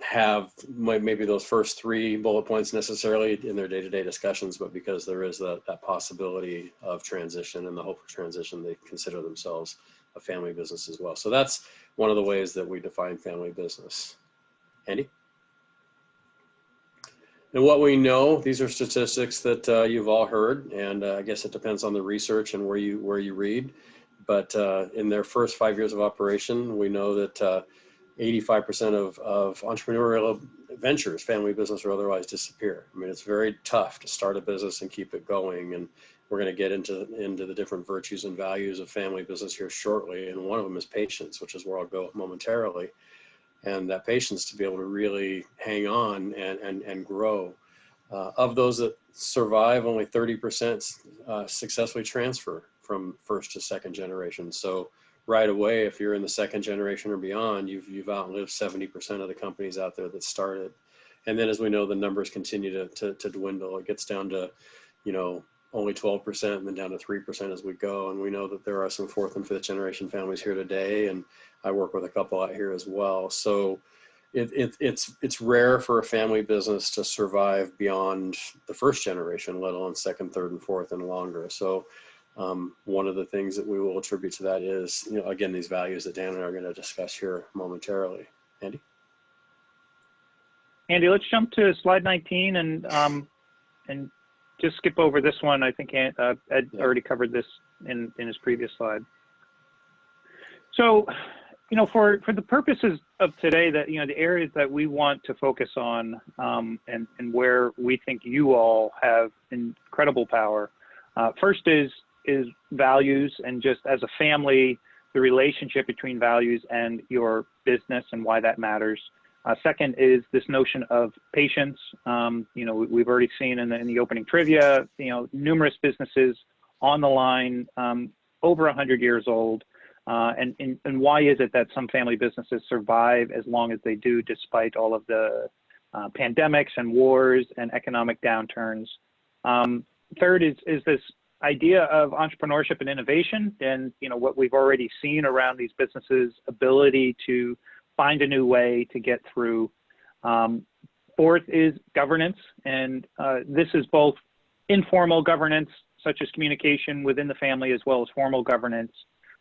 have maybe those first 3 bullet points necessarily in their day-to-day discussions, but because there is that possibility of transition and the hope for transition, they consider themselves a family business as well. So that's one of the ways that we define family business. Andy? And what we know, these are statistics that you've all heard, and I guess it depends on the research and where you read. But in their first 5 years of operation, we know that 85% of entrepreneurial ventures, family business or otherwise, disappear. I mean, it's very tough to start a business and keep it going. And we're going to get into the different virtues and values of family business here shortly. And one of them is patience, which is where I'll go momentarily. And that patience to be able to really hang on and grow. Of those that survive, only 30% successfully transfer from first to second generation. So right away, if you're in the second generation or beyond, you've outlived 70% of the companies out there that started. And then as we know, the numbers continue to dwindle. It gets down to, only 12% and then down to 3% as we go. And we know that there are some 4th and 5th generation families here today. And I work with a couple out here as well. So it's rare for a family business to survive beyond the first generation, let alone second, third, and fourth and longer. So one of the things that we will attribute to that is, again, these values that Dan and I are going to discuss here momentarily. Andy? Andy, let's jump to slide 19 and just skip over this one. I think Ed already covered this in his previous slide. So, for the purposes of today, that the areas that we want to focus on and where we think you all have incredible power. First is values, and just as a family, the relationship between values and your business and why that matters. Second is this notion of patience. We've already seen in the opening trivia, numerous businesses on the line, over 100 years old. And why is it that some family businesses survive as long as they do, despite all of the pandemics and wars and economic downturns? Third is this idea of entrepreneurship and innovation, and what we've already seen around these businesses' ability to find a new way to get through. fourth is governance, and this is both informal governance, such as communication within the family, as well as formal governance.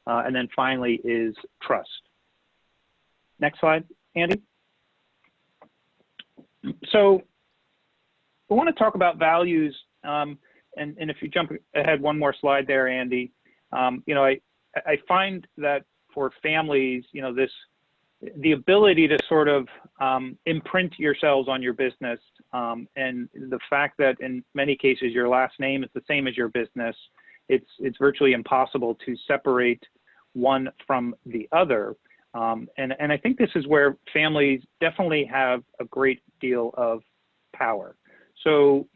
And then finally is trust. Next slide, Andy. So I want to talk about values, and if you jump ahead one more slide there, Andy, I find that for families, the ability to sort of imprint yourselves on your business, and the fact that in many cases your last name is the same as your business, it's virtually impossible to separate one from the other. And I think this is where families definitely have a great deal of power. So,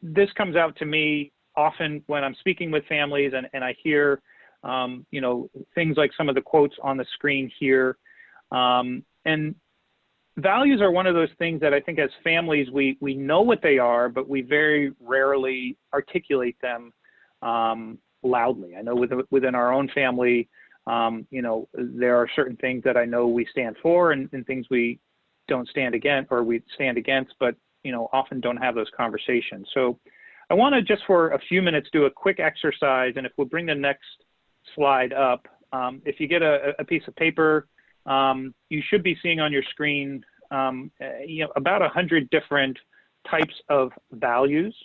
this comes out to me often when I'm speaking with families, and I hear, things like some of the quotes on the screen here. And values are one of those things that I think as families, we know what they are, but we very rarely articulate them loudly. I know within our own family, there are certain things that I know we stand for and things we don't stand against, or we stand against, but often don't have those conversations. So I want to just for a few minutes do a quick exercise, and if we'll bring the next slide up, if you get a piece of paper, you should be seeing on your screen, about 100 different types of values.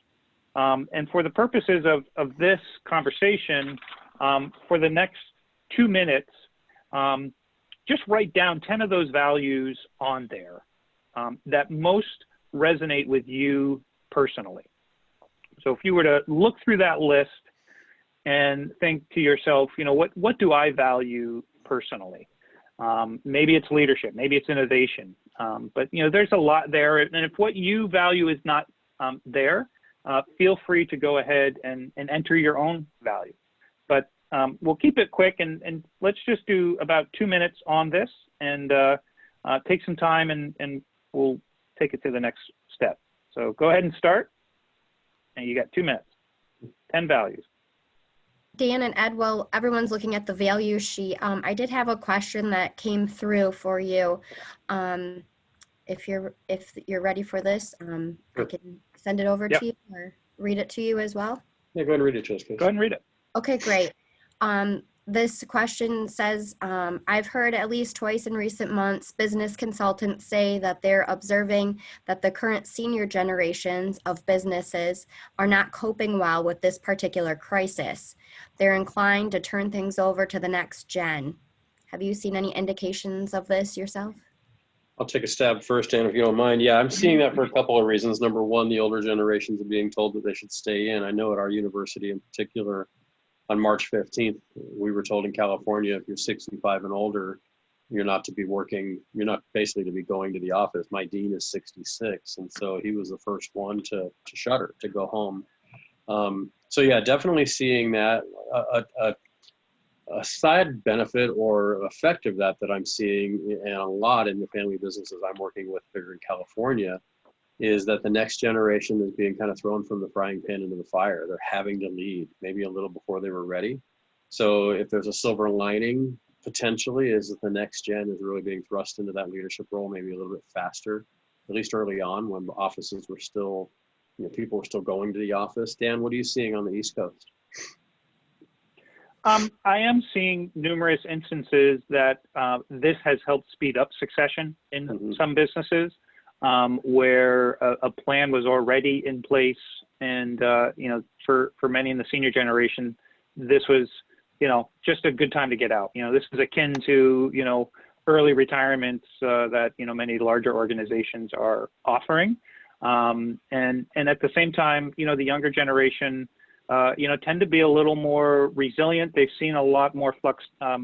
And for the purposes of this conversation, for the next 2 minutes, just write down 10 of those values on there that most resonate with you personally. So if you were to look through that list and think to yourself, what do I value personally? Maybe it's leadership, maybe it's innovation, but there's a lot there. And if what you value is not there, feel free to go ahead and enter your own value. But we'll keep it quick, and let's just do about 2 minutes on this, and take some time, and we'll take it to the next step. So go ahead and start, and you got 2 minutes, 10 values. Dan and Ed, while everyone's looking at the value sheet, I did have a question that came through for you. If you're ready for this, I can send it over to you or read it to you as well. Yeah, go ahead and read it, Jessica. Go ahead and read it. Okay, great. This question says, I've heard at least twice in recent months, business consultants say that they're observing that the current senior generations of businesses are not coping well with this particular crisis. They're inclined to turn things over to the next gen. Have you seen any indications of this yourself? I'll take a stab first, Dan, if you don't mind. Yeah, I'm seeing that for a couple of reasons. Number one, the older generations are being told that they should stay in. I know at our university in particular, on March 15th, we were told in California, if you're 65 and older, you're not to be working, you're not basically to be going to the office. My dean is 66, and so he was the first one to shutter, to go home. So yeah, definitely seeing that. A side benefit or effect of that I'm seeing, and a lot in the family businesses I'm working with here in California, is that the next generation is being kind of thrown from the frying pan into the fire. They're having to lead, maybe a little before they were ready. So if there's a silver lining, potentially, is that the next gen is really being thrust into that leadership role, maybe a little bit faster, at least early on when the offices were still, people were still going to the office. Dan, what are you seeing on the East Coast? I am seeing numerous instances that this has helped speed up succession in some businesses. Where a plan was already in place, and for many in the senior generation, this was just a good time to get out. This is akin to early retirements that many larger organizations are offering, and at the same time, the younger generation tend to be a little more resilient. They've seen a lot more flux, a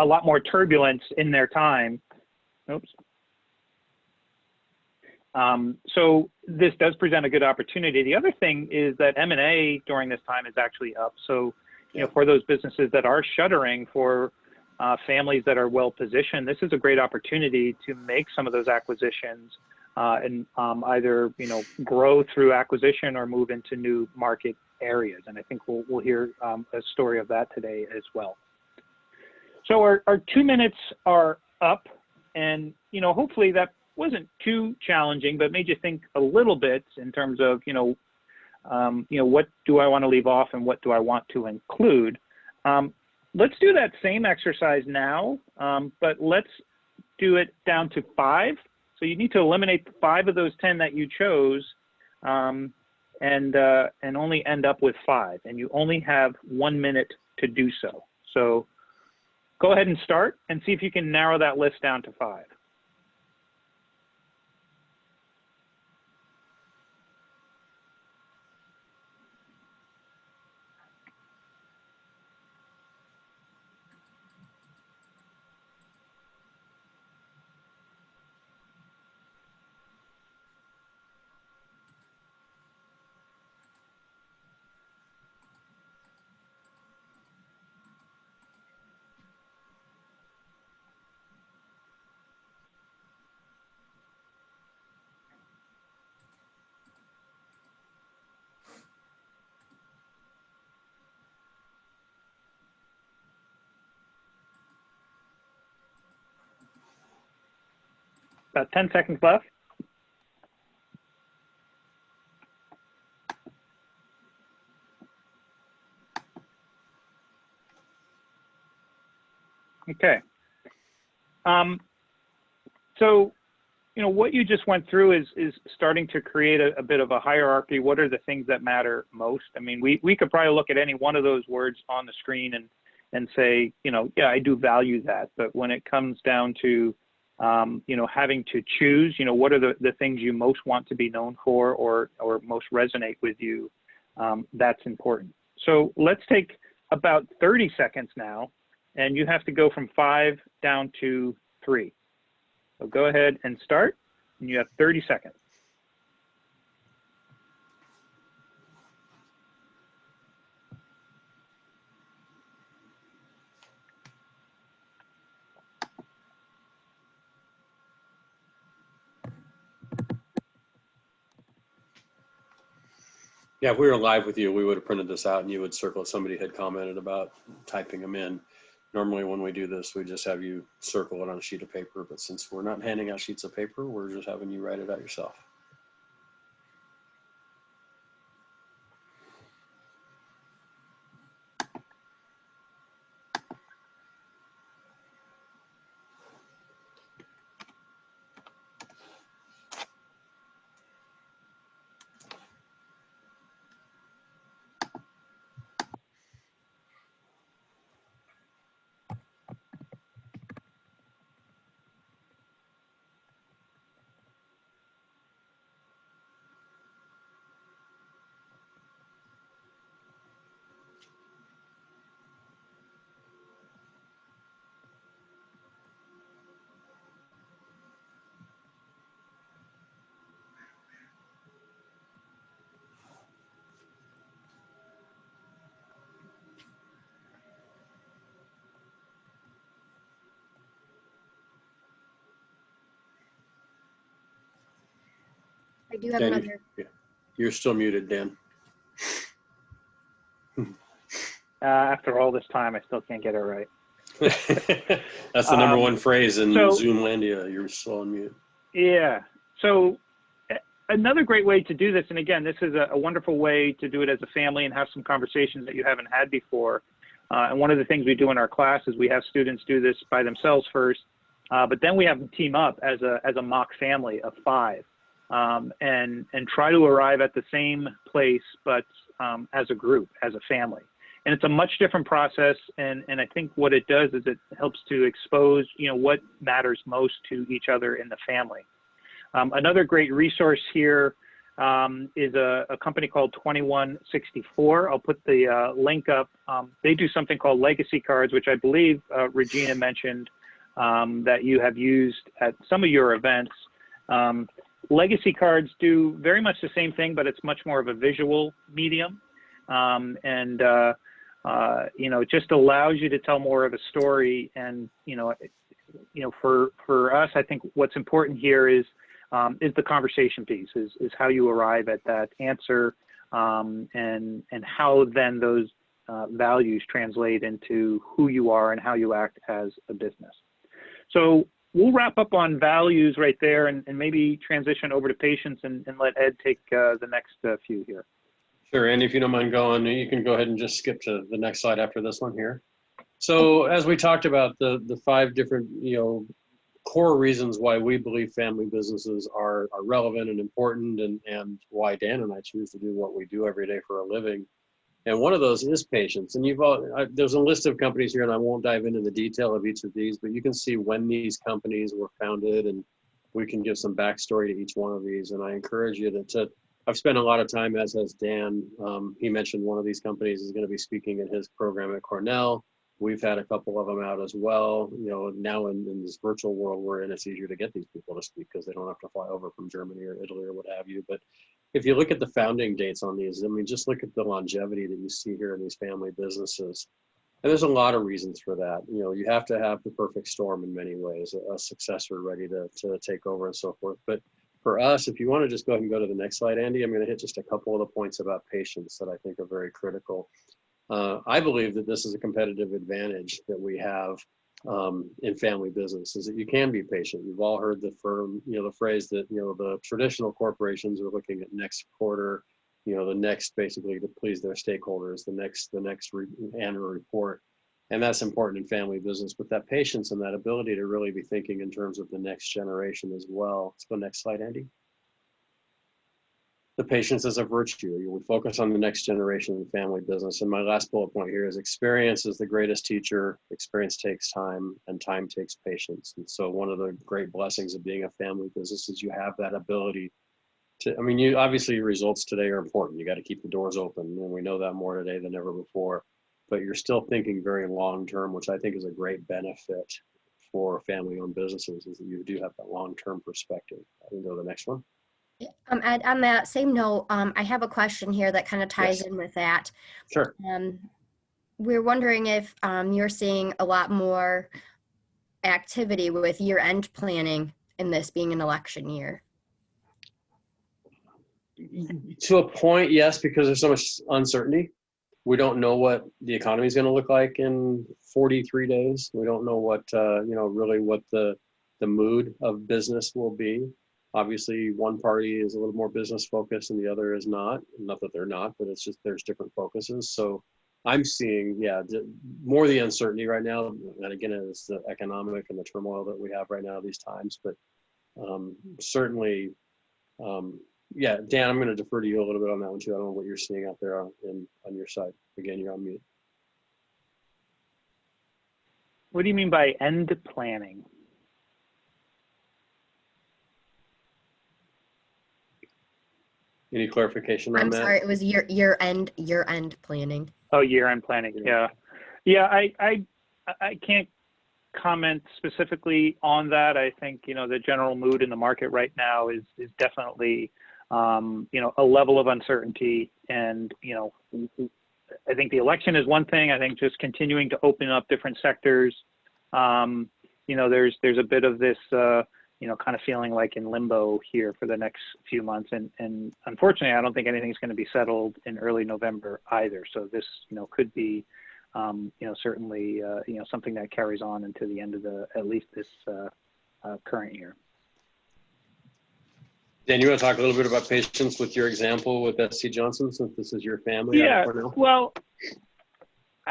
lot more turbulence in their time. Oops. So this does present a good opportunity. The other thing is that M&A during this time is actually up. So, for those businesses that are shuttering, for families that are well positioned, this is a great opportunity to make some of those acquisitions and either grow through acquisition or move into new market areas. And I think we'll hear a story of that today as well. So our 2 minutes are up, and hopefully that wasn't too challenging, but made you think a little bit in terms of, what do I want to leave off and what do I want to include? Let's do that same exercise now, but let's do it down to 5. So you need to eliminate 5 of those 10 that you chose, and only end up with 5. And you only have 1 minute to do so. So go ahead and start and see if you can narrow that list down to 5. About 10 seconds left. Okay. So, what you just went through is starting to create a bit of a hierarchy. What are the things that matter most? I mean, we could probably look at any one of those words on the screen and say, yeah, I do value that. But when it comes down to, having to choose, what are the things you most want to be known for or most resonate with you, that's important. So let's take about 30 seconds now, and you have to go from 5 down to 3. So go ahead and start, and you have 30 seconds. Yeah, if we were live with you, we would have printed this out and you would circle if somebody had commented about typing them in. Normally when we do this, we just have you circle it on a sheet of paper, but since we're not handing out sheets of paper, we're just having you write it out yourself. I do have Dan, another. you're still muted, Dan. After all this time, I still can't get it right. That's the number one phrase in so- Zoomlandia. You're still on mute. Yeah. So another great way to do this, and again, this is a wonderful way to do it as a family and have some conversations that you haven't had before. And one of the things we do in our class is we have students do this by themselves first, but then we have them team up as a mock family of 5, and try to arrive at the same place, but as a group, as a family. And it's a much different process, and I think what it does is it helps to expose, what matters most to each other in the family. Another great resource here is a company called 2164. I'll put the link up. They do something called legacy cards, which I believe Regina mentioned that you have used at some of your events. Legacy cards do very much the same thing, but it's much more of a visual medium. It just allows you to tell more of a story. And, for us, I think what's important here is the conversation piece, is how you arrive at that answer, and how then those values translate into who you are and how you act as a business. So we'll wrap up on values right there and maybe transition over to patients and let Ed take the next few here. Sure, Andy, if you don't mind going, you can go ahead and just skip to the next slide after this one here. So as we talked about the 5 different, core reasons why we believe family businesses are relevant and important, and why Dan and I choose to do what we do every day for a living. And one of those is patience. And there's a list of companies here, and I won't dive into the detail of each of these, but you can see when these companies were founded, and we can give some backstory to each one of these. And I encourage you to I've spent a lot of time, as has Dan. He mentioned one of these companies is going to be speaking in his program at Cornell. We've had a couple of them out as well. Now in this virtual world we're in, it's easier to get these people to speak because they don't have to fly over from Germany or Italy or what have you. But if you look at the founding dates on these, I mean, just look at the longevity that you see here in these family businesses. And there's a lot of reasons for that. You have to have the perfect storm in many ways, a successor ready to take over and so forth. But for us, if you want to just go ahead and go to the next slide, Andy, I'm going to hit just a couple of the points about patience that I think are very critical. I believe that this is a competitive advantage that we have in family business, is that you can be patient. You've all heard the phrase that, the traditional corporations are looking at next quarter, the next, basically to please their stakeholders, the next annual report. And that's important in family business, but that patience and that ability to really be thinking in terms of the next generation as well. Let's go next slide, Andy. The patience is a virtue. We focus on the next generation in family business. And my last bullet point here is experience is the greatest teacher. Experience takes time, and time takes patience. And so one of the great blessings of being a family business is you have that ability to, obviously your results today are important. You got to keep the doors open, and we know that more today than ever before. But you're still thinking very long-term, which I think is a great benefit for family-owned businesses, is that you do have that long-term perspective. I can go to the next one. Ed, on that same note, I have a question here that kind of ties in with that. Sure. We're wondering if you're seeing a lot more activity with year-end planning in this being an election year. To a point, yes, because there's so much uncertainty. We don't know what the economy is going to look like in 43 days. We don't know what, really what the mood of business will be. Obviously, one party is a little more business focused and the other is not. Not that they're not, but it's just there's different focuses. So I'm seeing, more the uncertainty right now. And again, it's the economic and the turmoil that we have right now these times. But certainly, Dan, I'm going to defer to you a little bit on that one too. I don't know what you're seeing out there on your side. Again, you're on mute. What do you mean by end planning? Any clarification on that? I'm sorry, it was year-end planning. Oh, year-end planning. Yeah. I can't comment specifically on that. I think, the general mood in the market right now is definitely, a level of uncertainty. And, I think the election is one thing. I think just continuing to open up different sectors. There's a bit of this, kind of feeling like in limbo here for the next few months. And unfortunately, I don't think anything's going to be settled in early November either. So this, could be, certainly, something that carries on into the end of at least this current year. Dan, you want to talk a little bit about patience with your example with SC Johnson, since this is your family? Yeah, well,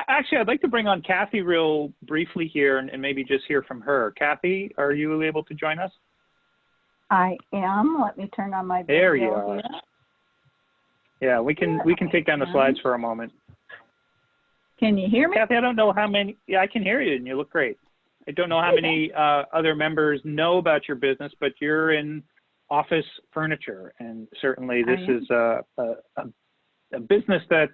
actually, I'd like to bring on Kathy real briefly here and maybe just hear from her. Kathy, are you able to join us? I am. Let me turn on my video. There you are. Here. Yeah, we can take down the slides for a moment. Can you hear me? Kathy, I don't know how many, I can hear you and you look great. I don't know how many other members know about your business, but you're in office furniture, and certainly this is a business that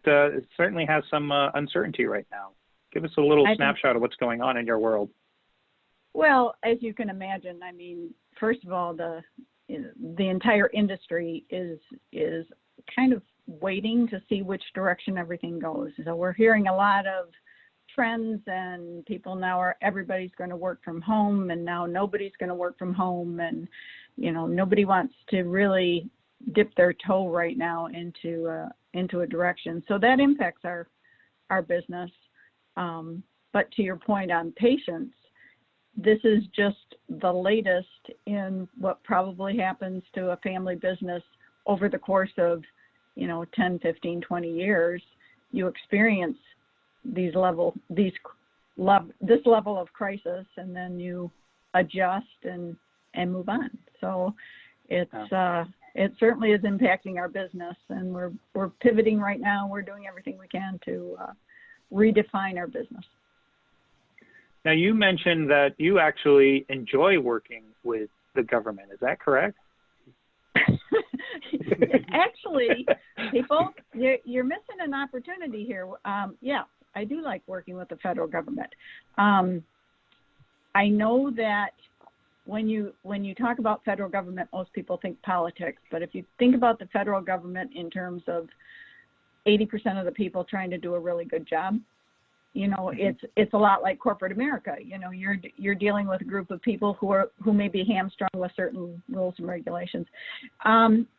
certainly has some uncertainty right now. Give us a little snapshot of what's going on in your world. Well, as you can imagine, first of all, the entire industry is kind of waiting to see which direction everything goes. So we're hearing a lot of trends, and people now everybody's going to work from home, and now nobody's going to work from home, and nobody wants to really dip their toe right now into a direction. So that impacts our business. But to your point on patience, this is just the latest in what probably happens to a family business over the course of, 10, 15, 20 years. You experience this level of crisis, and then you adjust and move on. So it certainly is impacting our business, and we're pivoting right now. We're doing everything we can to redefine our business. Now, you mentioned that you actually enjoy working with the government. Is that correct? Actually, people, you're missing an opportunity here. Yeah, I do like working with the federal government. I know that when you talk about federal government, most people think politics. But if you think about the federal government in terms of 80% of the people trying to do a really good job, it's a lot like corporate America. You're dealing with a group of people who may be hamstrung with certain rules and regulations.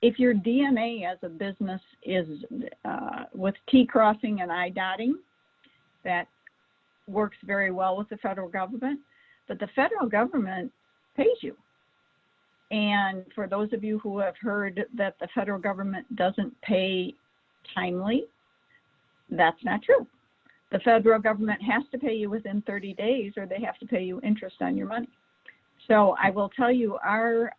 If your DNA as a business is with T crossing and I dotting, that works very well with the federal government. But the federal government pays you. And for those of you who have heard that the federal government doesn't pay timely, that's not true. The federal government has to pay you within 30 days, or they have to pay you interest on your money. So I will tell you, our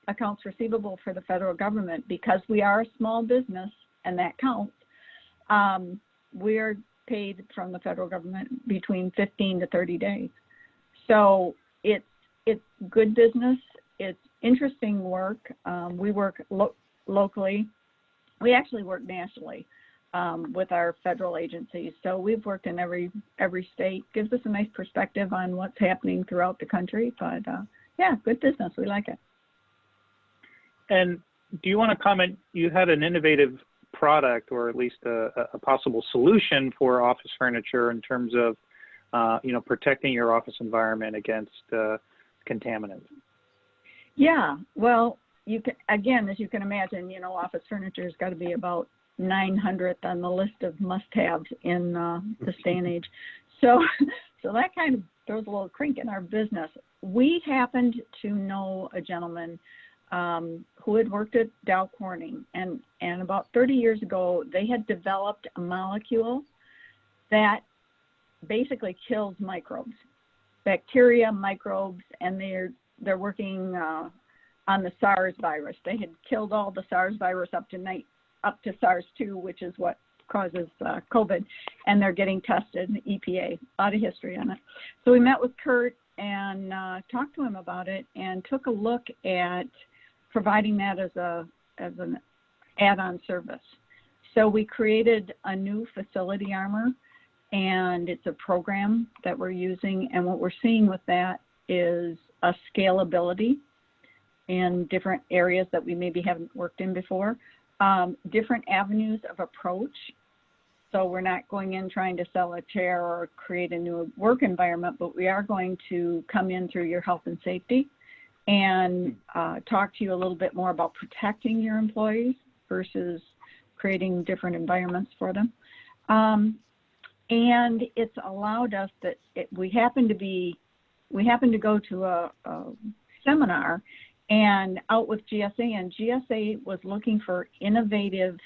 accounts receivable for the federal government, because we are a small business and that counts, we're paid from the federal government between 15 to 30 days. So it's good business. It's interesting work. We work locally. We actually work nationally with our federal agencies. So we've worked in every state. Gives us a nice perspective on what's happening throughout the country. But yeah, good business. We like it. And do you want to comment? You had an innovative product, or at least a possible solution for office furniture in terms of protecting your office environment against contaminants. Yeah, well, you can, again, as you can imagine, office furniture has got to be about 900th on the list of must-haves in this day and age. So that kind of throws a little crink in our business. We happened to know a gentleman who had worked at Dow Corning, and about 30 years ago, they had developed a molecule that basically kills microbes, bacteria, microbes, and they're working on the SARS virus. They had killed all the SARS virus up to SARS-2, which is what causes COVID, and they're getting tested in the EPA. A lot of history on it. So we met with Kurt and talked to him about it, and took a look at providing that as an add-on service. So we created a new facility armor, and it's a program that we're using. And what we're seeing with that is a scalability in different areas that we maybe haven't worked in before, different avenues of approach. So we're not going in trying to sell a chair or create a new work environment, but we are going to come in through your health and safety and talk to you a little bit more about protecting your employees versus creating different environments for them. And it's allowed us that we happened to go to a seminar and out with GSA, and GSA was looking for innovative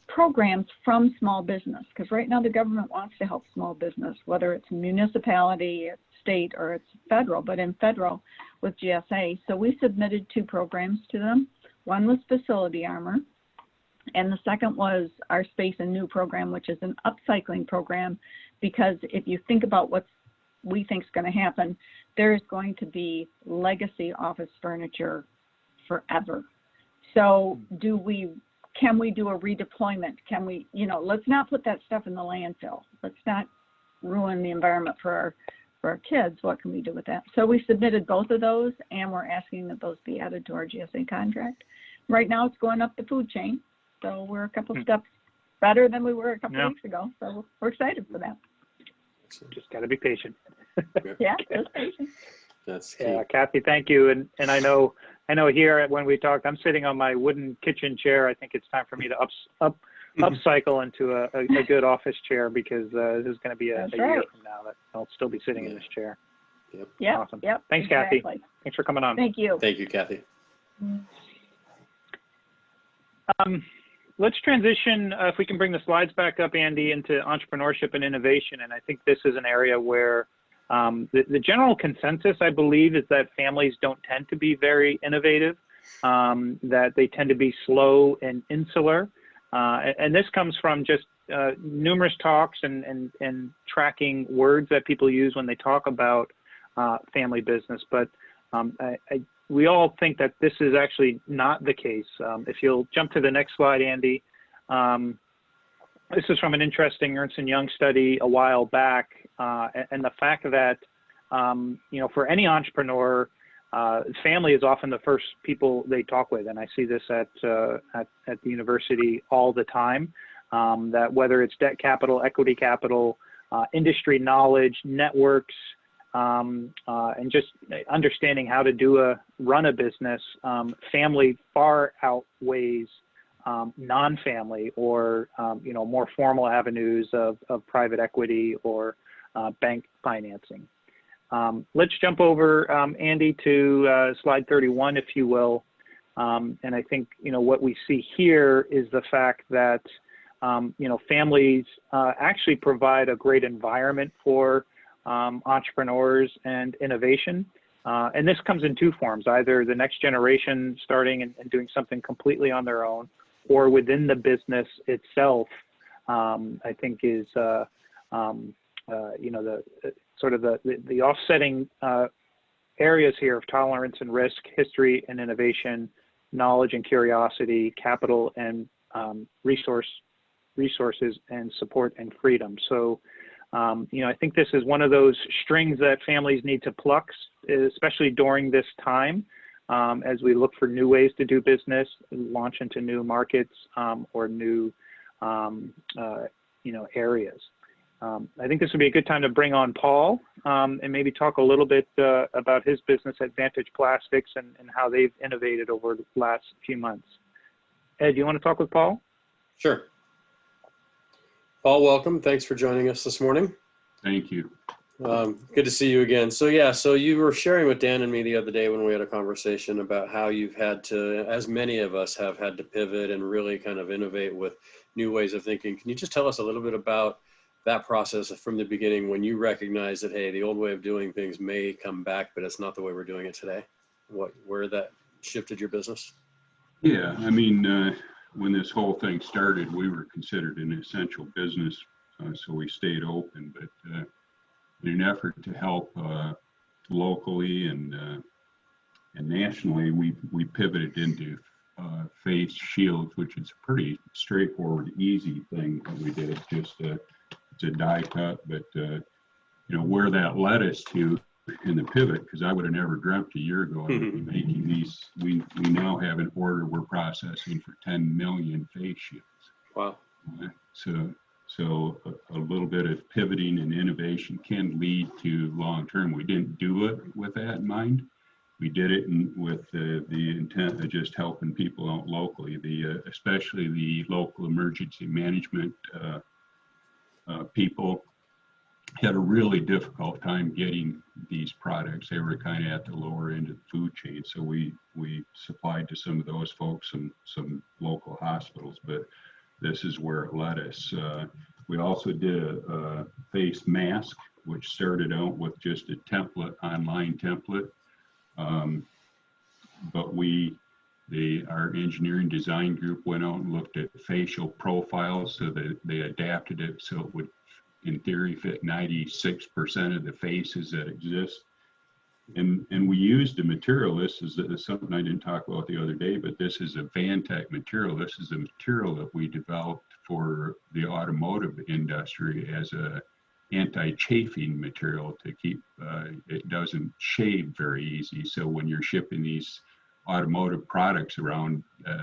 programs from small business, because right now the government wants to help small business, whether it's municipality, it's state, or it's federal, but in federal with GSA. So we submitted 2 programs to them. One was Facility Armor, and the second was our Space and New program, which is an upcycling program, because if you think about what we think is going to happen, there is going to be legacy office furniture forever. So can we do a redeployment? Can we, let's not put that stuff in the landfill. Let's not ruin the environment for our kids. What can we do with that? So we submitted both of those, and we're asking that those be added to our GSA contract. Right now it's going up the food chain. So we're a couple steps better than we were a couple weeks ago. So we're excited for that. Just got to be patient. Yeah, just patient. That's key. Yeah, Kathy, thank you. And I know here when we talked, I'm sitting on my wooden kitchen chair. I think it's time for me to upcycle into a good office chair, because this is going to be a year from now that I'll still be sitting in this chair. Yep, Awesome. yep. Thanks, Kathy. exactly. Thanks for coming on. Thank you. Thank you, Kathy. Let's transition, if we can bring the slides back up, Andy, into entrepreneurship and innovation. And I think this is an area where the general consensus, I believe, is that families don't tend to be very innovative, that they tend to be slow and insular. And this comes from just numerous talks and tracking words that people use when they talk about family business. But we all think that this is actually not the case. If you'll jump to the next slide, Andy. This is from an interesting Ernst & Young study a while back, and the fact that, for any entrepreneur, family is often the first people they talk with. And I see this at the university all the time, that whether it's debt capital, equity capital, industry knowledge, networks, and just understanding how to run a business, family far outweighs non-family or more formal avenues of private equity or bank financing. Let's jump over, Andy, to slide 31, if you will. And I think what we see here is the fact that families actually provide a great environment for entrepreneurs and innovation. And this comes in two forms, either the next generation starting and doing something completely on their own, or within the business itself, I think is, the sort of the offsetting areas here of tolerance and risk, history and innovation, knowledge and curiosity, capital and resources and support and freedom. So, I think this is one of those strings that families need to pluck, especially during this time, as we look for new ways to do business, launch into new markets or new, areas. I think this would be a good time to bring on Paul and maybe talk a little bit about his business, Advantage Plastics, and how they've innovated over the last few months. Ed, do you want to talk with Paul? Sure. Paul, welcome. Thanks for joining us this morning. Thank you. Good to see you again. So you were sharing with Dan and me the other day when we had a conversation about how you've had to, as many of us have had to pivot and really kind of innovate with new ways of thinking. Can you just tell us a little bit about that process from the beginning when you recognized that, hey, the old way of doing things may come back, but it's not the way we're doing it today? Where that shifted your business? Yeah, I mean, when this whole thing started, we were considered an essential business, so we stayed open. But in an effort to help locally and nationally, we pivoted into face shields, which is a pretty straightforward, easy thing that we did. Just it's a die cut, but where that led us to in the pivot, because I would have never dreamt a year ago I would be making these. We now have an order we're processing for 10 million face shields. Wow. So a little bit of pivoting and innovation can lead to long term. We didn't do it with that in mind. We did it with the intent of just helping people out locally, especially the local emergency management people had a really difficult time getting these products. They were kind of at the lower end of the food chain. So we supplied to some of those folks, some local hospitals, but this is where it led us. We also did a face mask, which started out with just a template, online template. But our engineering design group went out and looked at facial profiles, so that they adapted it so it would, in theory, fit 96% of the faces that exist. And we used a material. This is something I didn't talk about the other day, but this is a Vantec material. This is a material that we developed for the automotive industry as a anti-chafing material to keep, it doesn't shave very easy. So when you're shipping these automotive products around,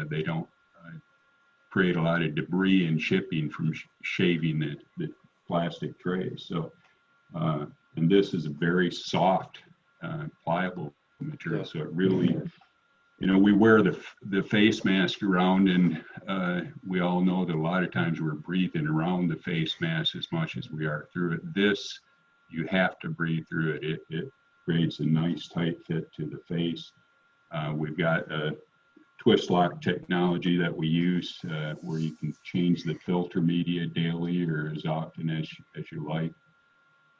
they don't create a lot of debris in shipping from shaving the plastic trays. So, and this is a very soft, pliable material. So it really, we wear the face mask around, and we all know that a lot of times we're breathing around the face mask as much as we are through it. This, you have to breathe through it. creates a nice tight fit to the face. We've got a twist lock technology that we use where you can change the filter media daily or as often as you like.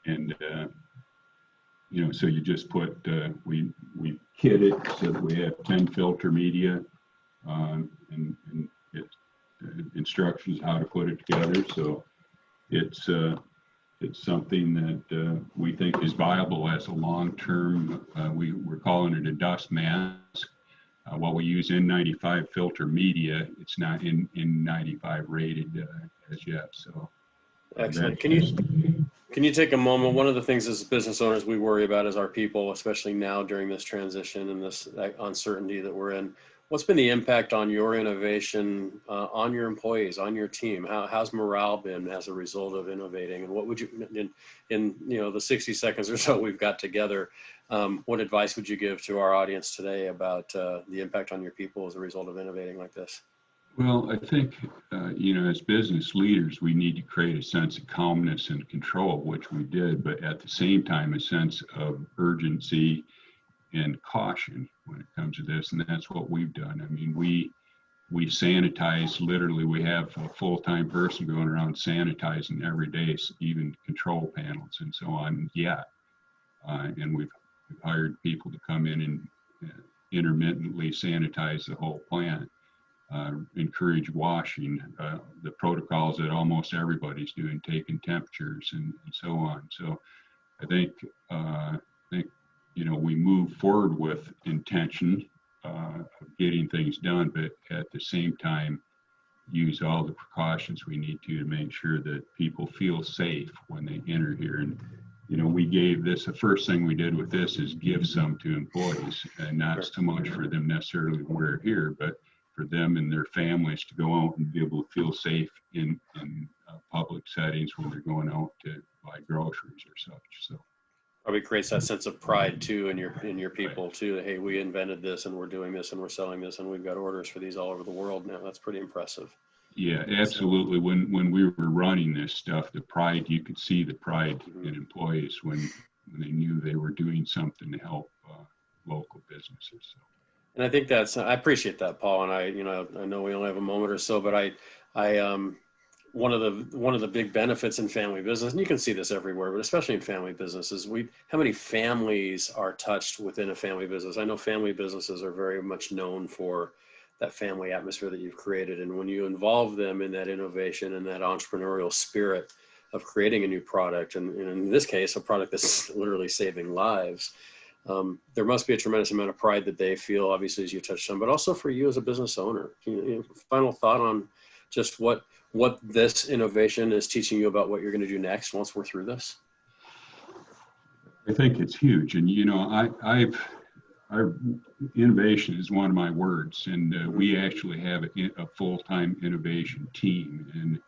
And, you know, so you just put, we kit it so that we have 10 filter media and it instructions how to put it together. So it's something that we think is viable as a long-term, we're calling it a dust mask. While we use N95 filter media, it's not N95 rated as yet. So Excellent. Can you take a moment? One of the things as business owners we worry about is our people, especially now during this transition and this uncertainty that we're in. What's been the impact on your innovation, on your employees, on your team? How's morale been as a result of innovating? And what would you, in you know the 60 seconds or so we've got together, what advice would you give to our audience today about the impact on your people as a result of innovating like this? Well, I think, you know, as business leaders, we need to create a sense of calmness and control, which we did, but at the same time, a sense of urgency and caution when it comes to this. And that's what we've done. I mean, we sanitize, literally, we have a full-time person going around sanitizing every day, even control panels and so on. Yeah. And we've hired people to come in and intermittently sanitize the whole plant. Encourage washing, the protocols that almost everybody's doing, taking temperatures and so on. So I think, you know, we move forward with intention of getting things done, but at the same time, use all the precautions we need to make sure that people feel safe when they enter here. And, you know, we gave this, the first thing we did with this is give some to employees, and not so much for them necessarily to wear here, but for them and their families to go out and be able to feel safe in public settings when they're going out to buy groceries or such. So Probably creates that sense of pride too in your people too. That, hey, we invented this and we're doing this and we're selling this and we've got orders for these all over the world now. That's pretty impressive. yeah, absolutely. When we were running this stuff, the pride, you could see the pride in employees when they knew they were doing something to help local businesses. So. And I think I appreciate that, Paul. And I know we only have a moment or so, but one of the big benefits in family business, and you can see this everywhere, but especially in family businesses, how many families are touched within a family business? I know family businesses are very much known for that family atmosphere that you've created. And when you involve them in that innovation and that entrepreneurial spirit of creating a new product, and in this case, a product that's literally saving lives, there must be a tremendous amount of pride that they feel, obviously, as you touched on, but also for you as a business owner. Final thought on just what this innovation is teaching you about what you're going to do next once we're through this? I think it's huge. And, you know, our innovation is one of my words, and we actually have a full-time innovation team. And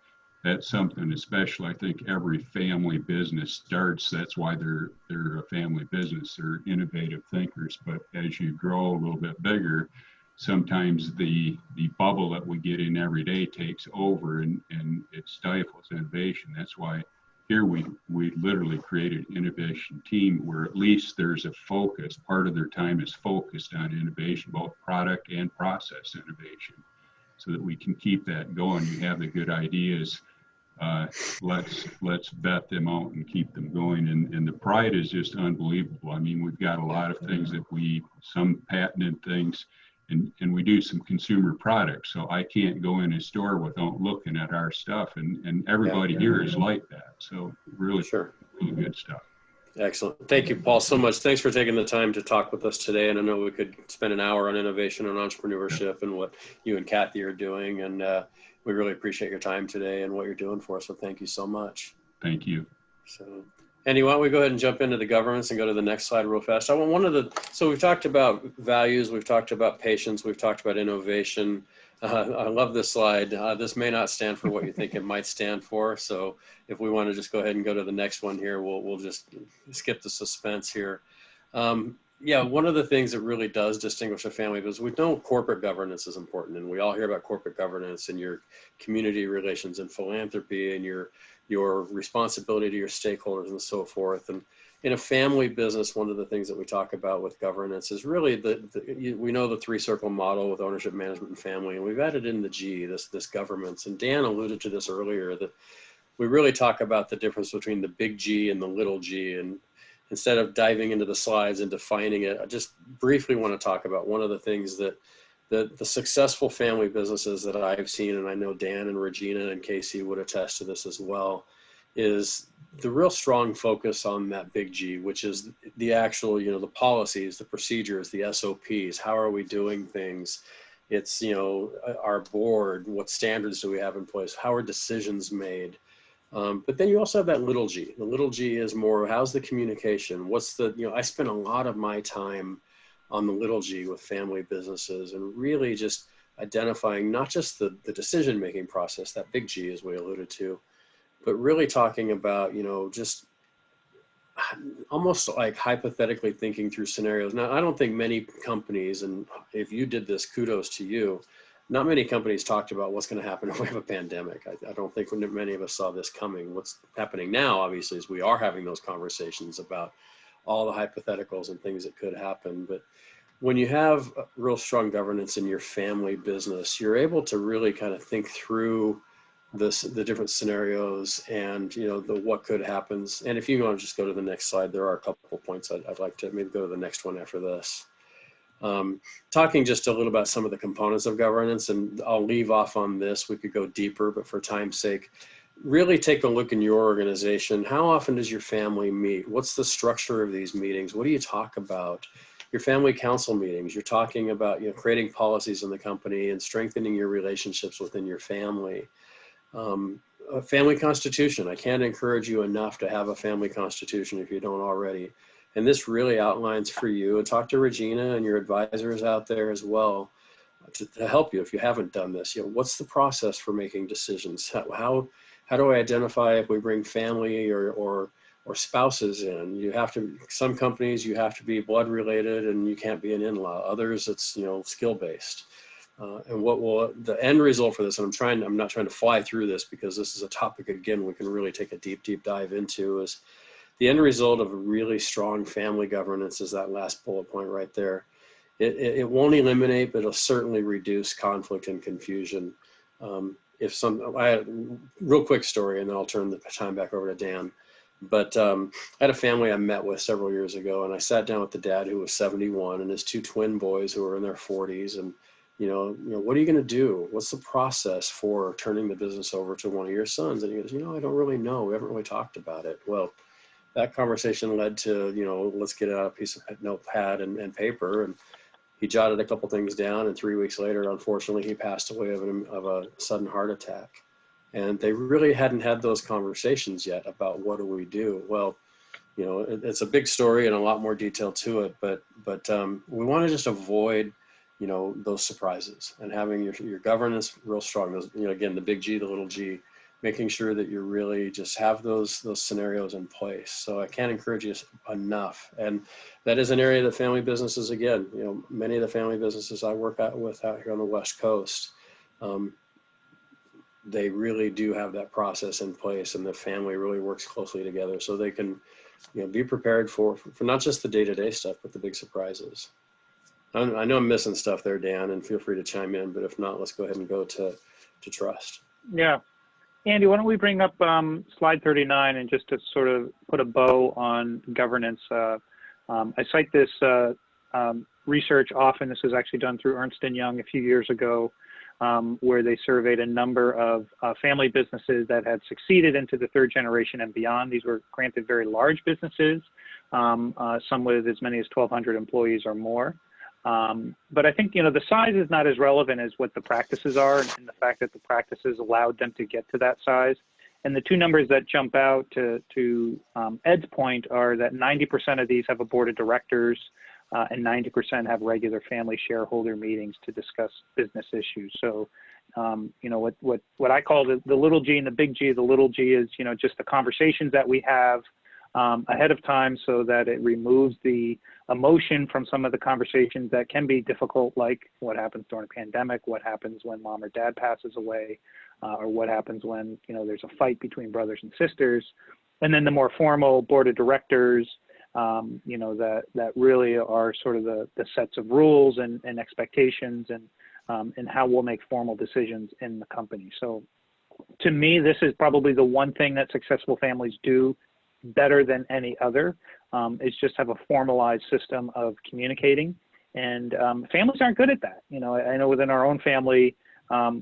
that's something, especially I think every family business starts. That's why they're a family business. They're innovative thinkers. But as you grow a little bit bigger, sometimes the bubble that we get in every day takes over and it stifles innovation. That's why here we literally created an innovation team where at least there's a focus. Part of their time is focused on innovation, both product and process innovation, so that we can keep that going. You have the good ideas. Let's vet them out and keep them going. And the pride is just unbelievable. I mean, we've got a lot of things that some patented things, and we do some consumer products. So I can't go in a store without looking at our stuff, and everybody here is like that. So really, really good stuff. Excellent. Thank you, Paul, so much. Thanks for taking the time to talk with us today. And I know we could spend an hour on innovation and entrepreneurship and what you and Kathy are doing. And we really appreciate your time today and what you're doing for us. So thank you so much. Thank you. So Andy, why don't we go ahead and jump into the governance and go to the next slide real fast. So we've talked about values, we've talked about patience, we've talked about innovation. I love this slide. This may not stand for what you think it might stand for. So if we want to just go ahead and go to the next one here, we'll just skip the suspense here. Yeah, one of the things that really does distinguish a family is we know corporate governance is important, and we all hear about corporate governance and your community relations and philanthropy and your responsibility to your stakeholders and so forth. And in a family business, one of the things that we talk about with governance is really we know the three-circle model with ownership, management, and family, and we've added in the G, this governance. And Dan alluded to this earlier, that we really talk about the difference between the big G and the little g. And instead of diving into the slides and defining it, I just briefly want to talk about one of the things that the successful family businesses that I've seen, and I know Dan and Regina and Casey would attest to this as well, is the real strong focus on that big G, which is the actual, the policies, the procedures, the SOPs. How are we doing things? It's, our board, what standards do we have in place? How are decisions made? But then you also have that little G. The little G is more, how's the communication? What's I spend a lot of my time on the little G with family businesses, and really just identifying not just the decision-making process, that big G as we alluded to, but really talking about, just almost like hypothetically thinking through scenarios. Now, I don't think many companies, and if you did this, kudos to you, not many companies talked about what's going to happen if we have a pandemic. I don't think many of us saw this coming. What's happening now, obviously, is we are having those conversations about all the hypotheticals and things that could happen. But when you have real strong governance in your family business, you're able to really kind of think through the different scenarios and, the what could happens. And if you want to just go to the next slide, there are a couple of points I'd like to maybe go to the next one after this. Talking just a little about some of the components of governance, and I'll leave off on this. We could go deeper, but for time's sake, really take a look in your organization. How often does your family meet? What's the structure of these meetings? What do you talk about? Your family council meetings, you're talking about, creating policies in the company and strengthening your relationships within your family. A family constitution. I can't encourage you enough to have a family constitution if you don't already. And this really outlines for you, and talk to Regina and your advisors out there as well to help you if you haven't done this. What's the process for making decisions? How do I identify if we bring family or spouses in? You have to, some companies you have to be blood related and you can't be an in-law. Others it's, skill based. And what will the end result for this, and I'm not trying to fly through this because this is a topic, again, we can really take a deep dive into, is the end result of a really strong family governance is that last bullet point right there. It won't eliminate, but it'll certainly reduce conflict and confusion. I had a real quick story, and then I'll turn the time back over to Dan. But I had a family I met with several years ago, and I sat down with the dad who was 71 and his two twin boys who were in their 40s, and what are you going to do? What's the process for turning the business over to one of your sons? And he goes, I don't really know. We haven't really talked about it. Well, that conversation led to, let's get out a piece of notepad and paper. And he jotted a couple things down. And 3 weeks later, unfortunately, he passed away of a sudden heart attack. And they really hadn't had those conversations yet about what do we do? Well, it's a big story and a lot more detail to it. But we want to just avoid those surprises, and having your governance real strong. Those, again, the big G, the little g, making sure that you really just have those scenarios in place. So I can't encourage you enough. And that is an area that family businesses, again, many of the family businesses I work with out here on the West Coast, they really do have that process in place, and the family really works closely together so they can, be prepared for not just the day-to-day stuff, but the big surprises. I know I'm missing stuff there, Dan, and feel free to chime in, but if not, let's go ahead and go to trust. Yeah. Andy, why don't we bring up slide 39, and just to sort of put a bow on governance. I cite this research often. This was actually done through Ernst & Young a few years ago, where they surveyed a number of family businesses that had succeeded into the third generation and beyond. These were granted very large businesses, some with as many as 1,200 employees or more. But I think, the size is not as relevant as what the practices are, and the fact that the practices allowed them to get to that size. And the two numbers that jump out to Ed's point are that 90% of these have a board of directors, and 90% have regular family shareholder meetings to discuss business issues. So, what I call the little g and the big G. The little G is, just the conversations that we have ahead of time, so that it removes the emotion from some of the conversations that can be difficult, like what happens during a pandemic, what happens when mom or dad passes away, or what happens when, there's a fight between brothers and sisters. And then the more formal board of directors, you know, that really are sort of the sets of rules and expectations and how we'll make formal decisions in the company. So to me, this is probably the one thing that successful families do better than any other, is just have a formalized system of communicating. And families aren't good at that. You know, I know within our own family,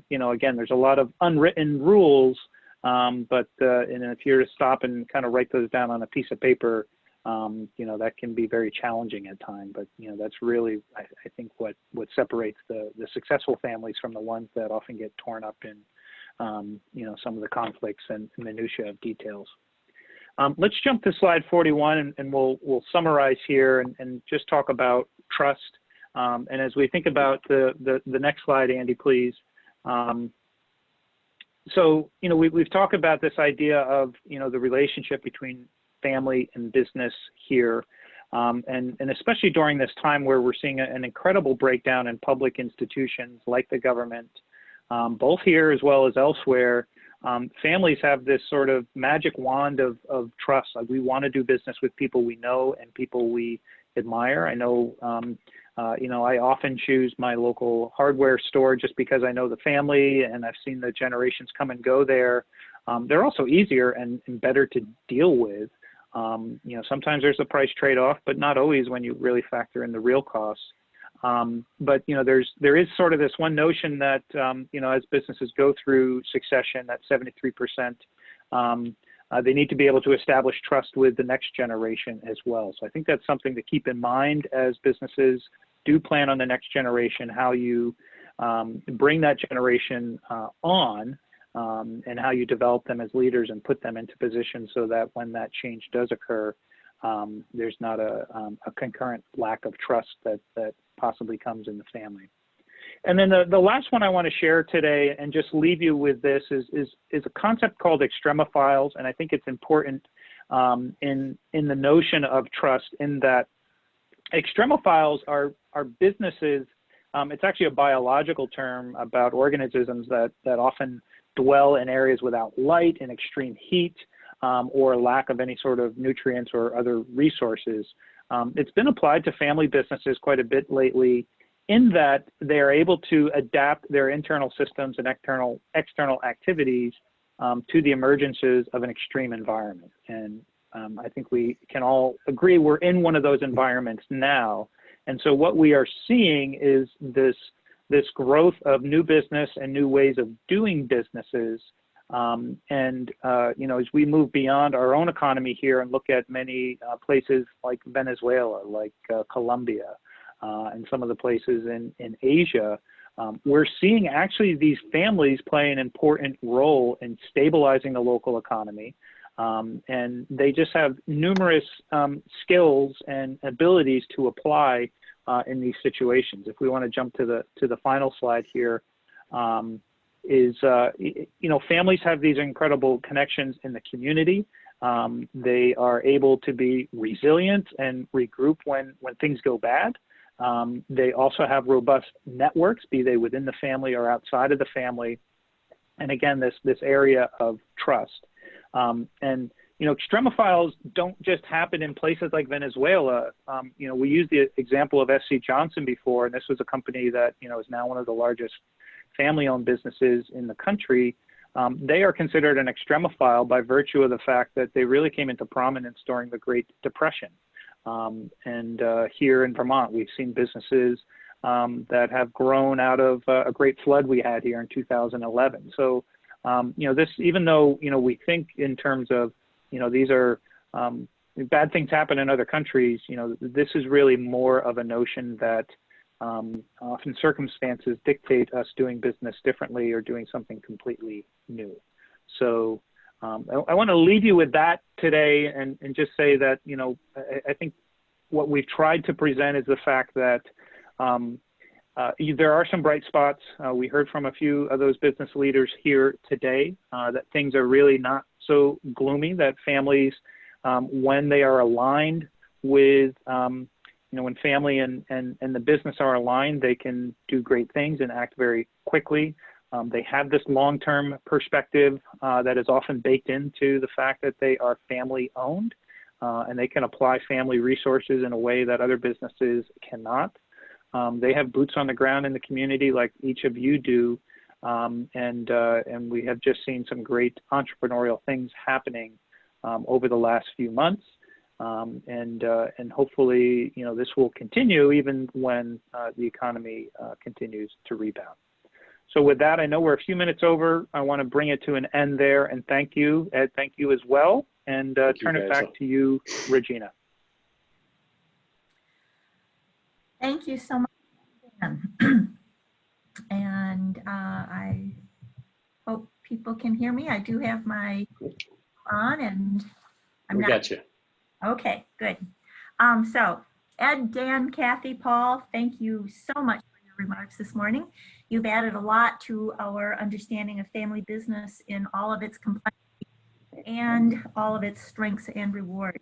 you know, again, there's a lot of unwritten rules, but and if you're to stop and kind of write those down on a piece of paper, you know, that can be very challenging at times. But, you know, that's really, I think, what separates the successful families from the ones that often get torn up in, you know, some of the conflicts and minutiae of details. Let's jump to slide 41, and we'll summarize here and just talk about trust. And as we think about the next slide, Andy, please. So, you know, we've talked about this idea of, you know, the relationship between family and business here. And especially during this time where we're seeing an incredible breakdown in public institutions like the government, both here as well as elsewhere. Families have this sort of magic wand of trust. Like, we want to do business with people we know and people we admire. I know, you know, I often choose my local hardware store just because I know the family and I've seen the generations come and go there. They're also easier and better to deal with. You know, sometimes there's a price trade-off, but not always when you really factor in the real costs. But, you know, there is sort of this one notion that, you know, as businesses go through succession, that 73%, they need to be able to establish trust with the next generation as well. So I think that's something to keep in mind as businesses do plan on the next generation, how you bring that generation on, and how you develop them as leaders and put them into positions so that when that change does occur, there's not a concurrent lack of trust that possibly comes in the family. And then the last one I want to share today and just leave you with this is a concept called extremophiles. And I think it's important in the notion of trust, in that extremophiles are businesses. It's actually a biological term about organisms that often dwell in areas without light and extreme heat, or lack of any sort of nutrients or other resources. It's been applied to family businesses quite a bit lately, in that they're able to adapt their internal systems and external activities to the emergences of an extreme environment. And I think we can all agree we're in one of those environments now. And so what we are seeing is this growth of new business and new ways of doing businesses. You know, as we move beyond our own economy here and look at many places like Venezuela, like Colombia, and some of the places in Asia, we're seeing actually these families play an important role in stabilizing the local economy. And they just have numerous skills and abilities to apply in these situations. If we want to jump to the final slide here, you know, families have these incredible connections in the community. They are able to be resilient and regroup when things go bad. They also have robust networks, be they within the family or outside of the family. And again, this area of trust. And, you know, extremophiles don't just happen in places like Venezuela. You know, we used the example of SC Johnson before, and this was a company that, you know, is now one of the largest family-owned businesses in the country. They are considered an extremophile by virtue of the fact that they really came into prominence during the Great Depression. And here in Vermont, we've seen businesses that have grown out of a great flood we had here in 2011. So, you know, this, even though, you know, we think in terms of, you know, these are bad things happen in other countries, you know, this is really more of a notion that often circumstances dictate us doing business differently or doing something completely new. So I want to leave you with that today and just say that, you know, I think what we've tried to present is the fact that there are some bright spots. We heard from a few of those business leaders here today that things are really not so gloomy, that families, when they are aligned with, you know, when family and the business are aligned, they can do great things and act very quickly. They have this long-term perspective that is often baked into the fact that they are family-owned. and they can apply family resources in a way that other businesses cannot. They have boots on the ground in the community like each of you do, and we have just seen some great entrepreneurial things happening over the last few months, and hopefully, you know, this will continue even when the economy continues to rebound. So with that, I know we're a few minutes over. I want to bring it to an end there, and thank you, Ed. Thank you as well, and turn it back to you, Regina. Thank you so much, Dan. And I hope people can hear me. I do have my on, and I'm We not. got you. Okay, good. So Ed, Dan, Kathy, Paul, thank you so much for your remarks this morning. You've added a lot to our understanding of family business in all of its complexity and all of its strengths and rewards.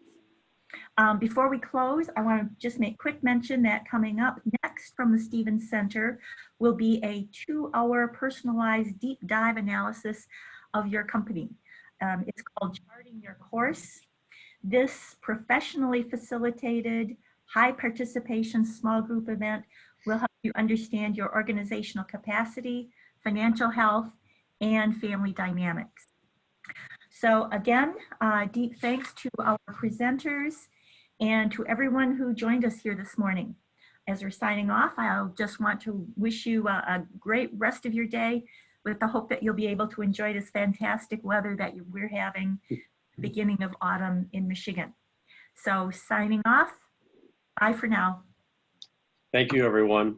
Before we close, I want to just make quick mention that coming up next from the Stevens Center will be a 2-hour personalized deep dive analysis of your company. It's called Charting Your Course. This professionally facilitated, high participation small group event will help you understand your organizational capacity, financial health, and family dynamics. So again, deep thanks to our presenters and to everyone who joined us here this morning. As we're signing off, I just want to wish you a great rest of your day with the hope that you'll be able to enjoy this fantastic weather that we're having beginning of autumn in Michigan. So signing off, bye for now. Thank you, everyone.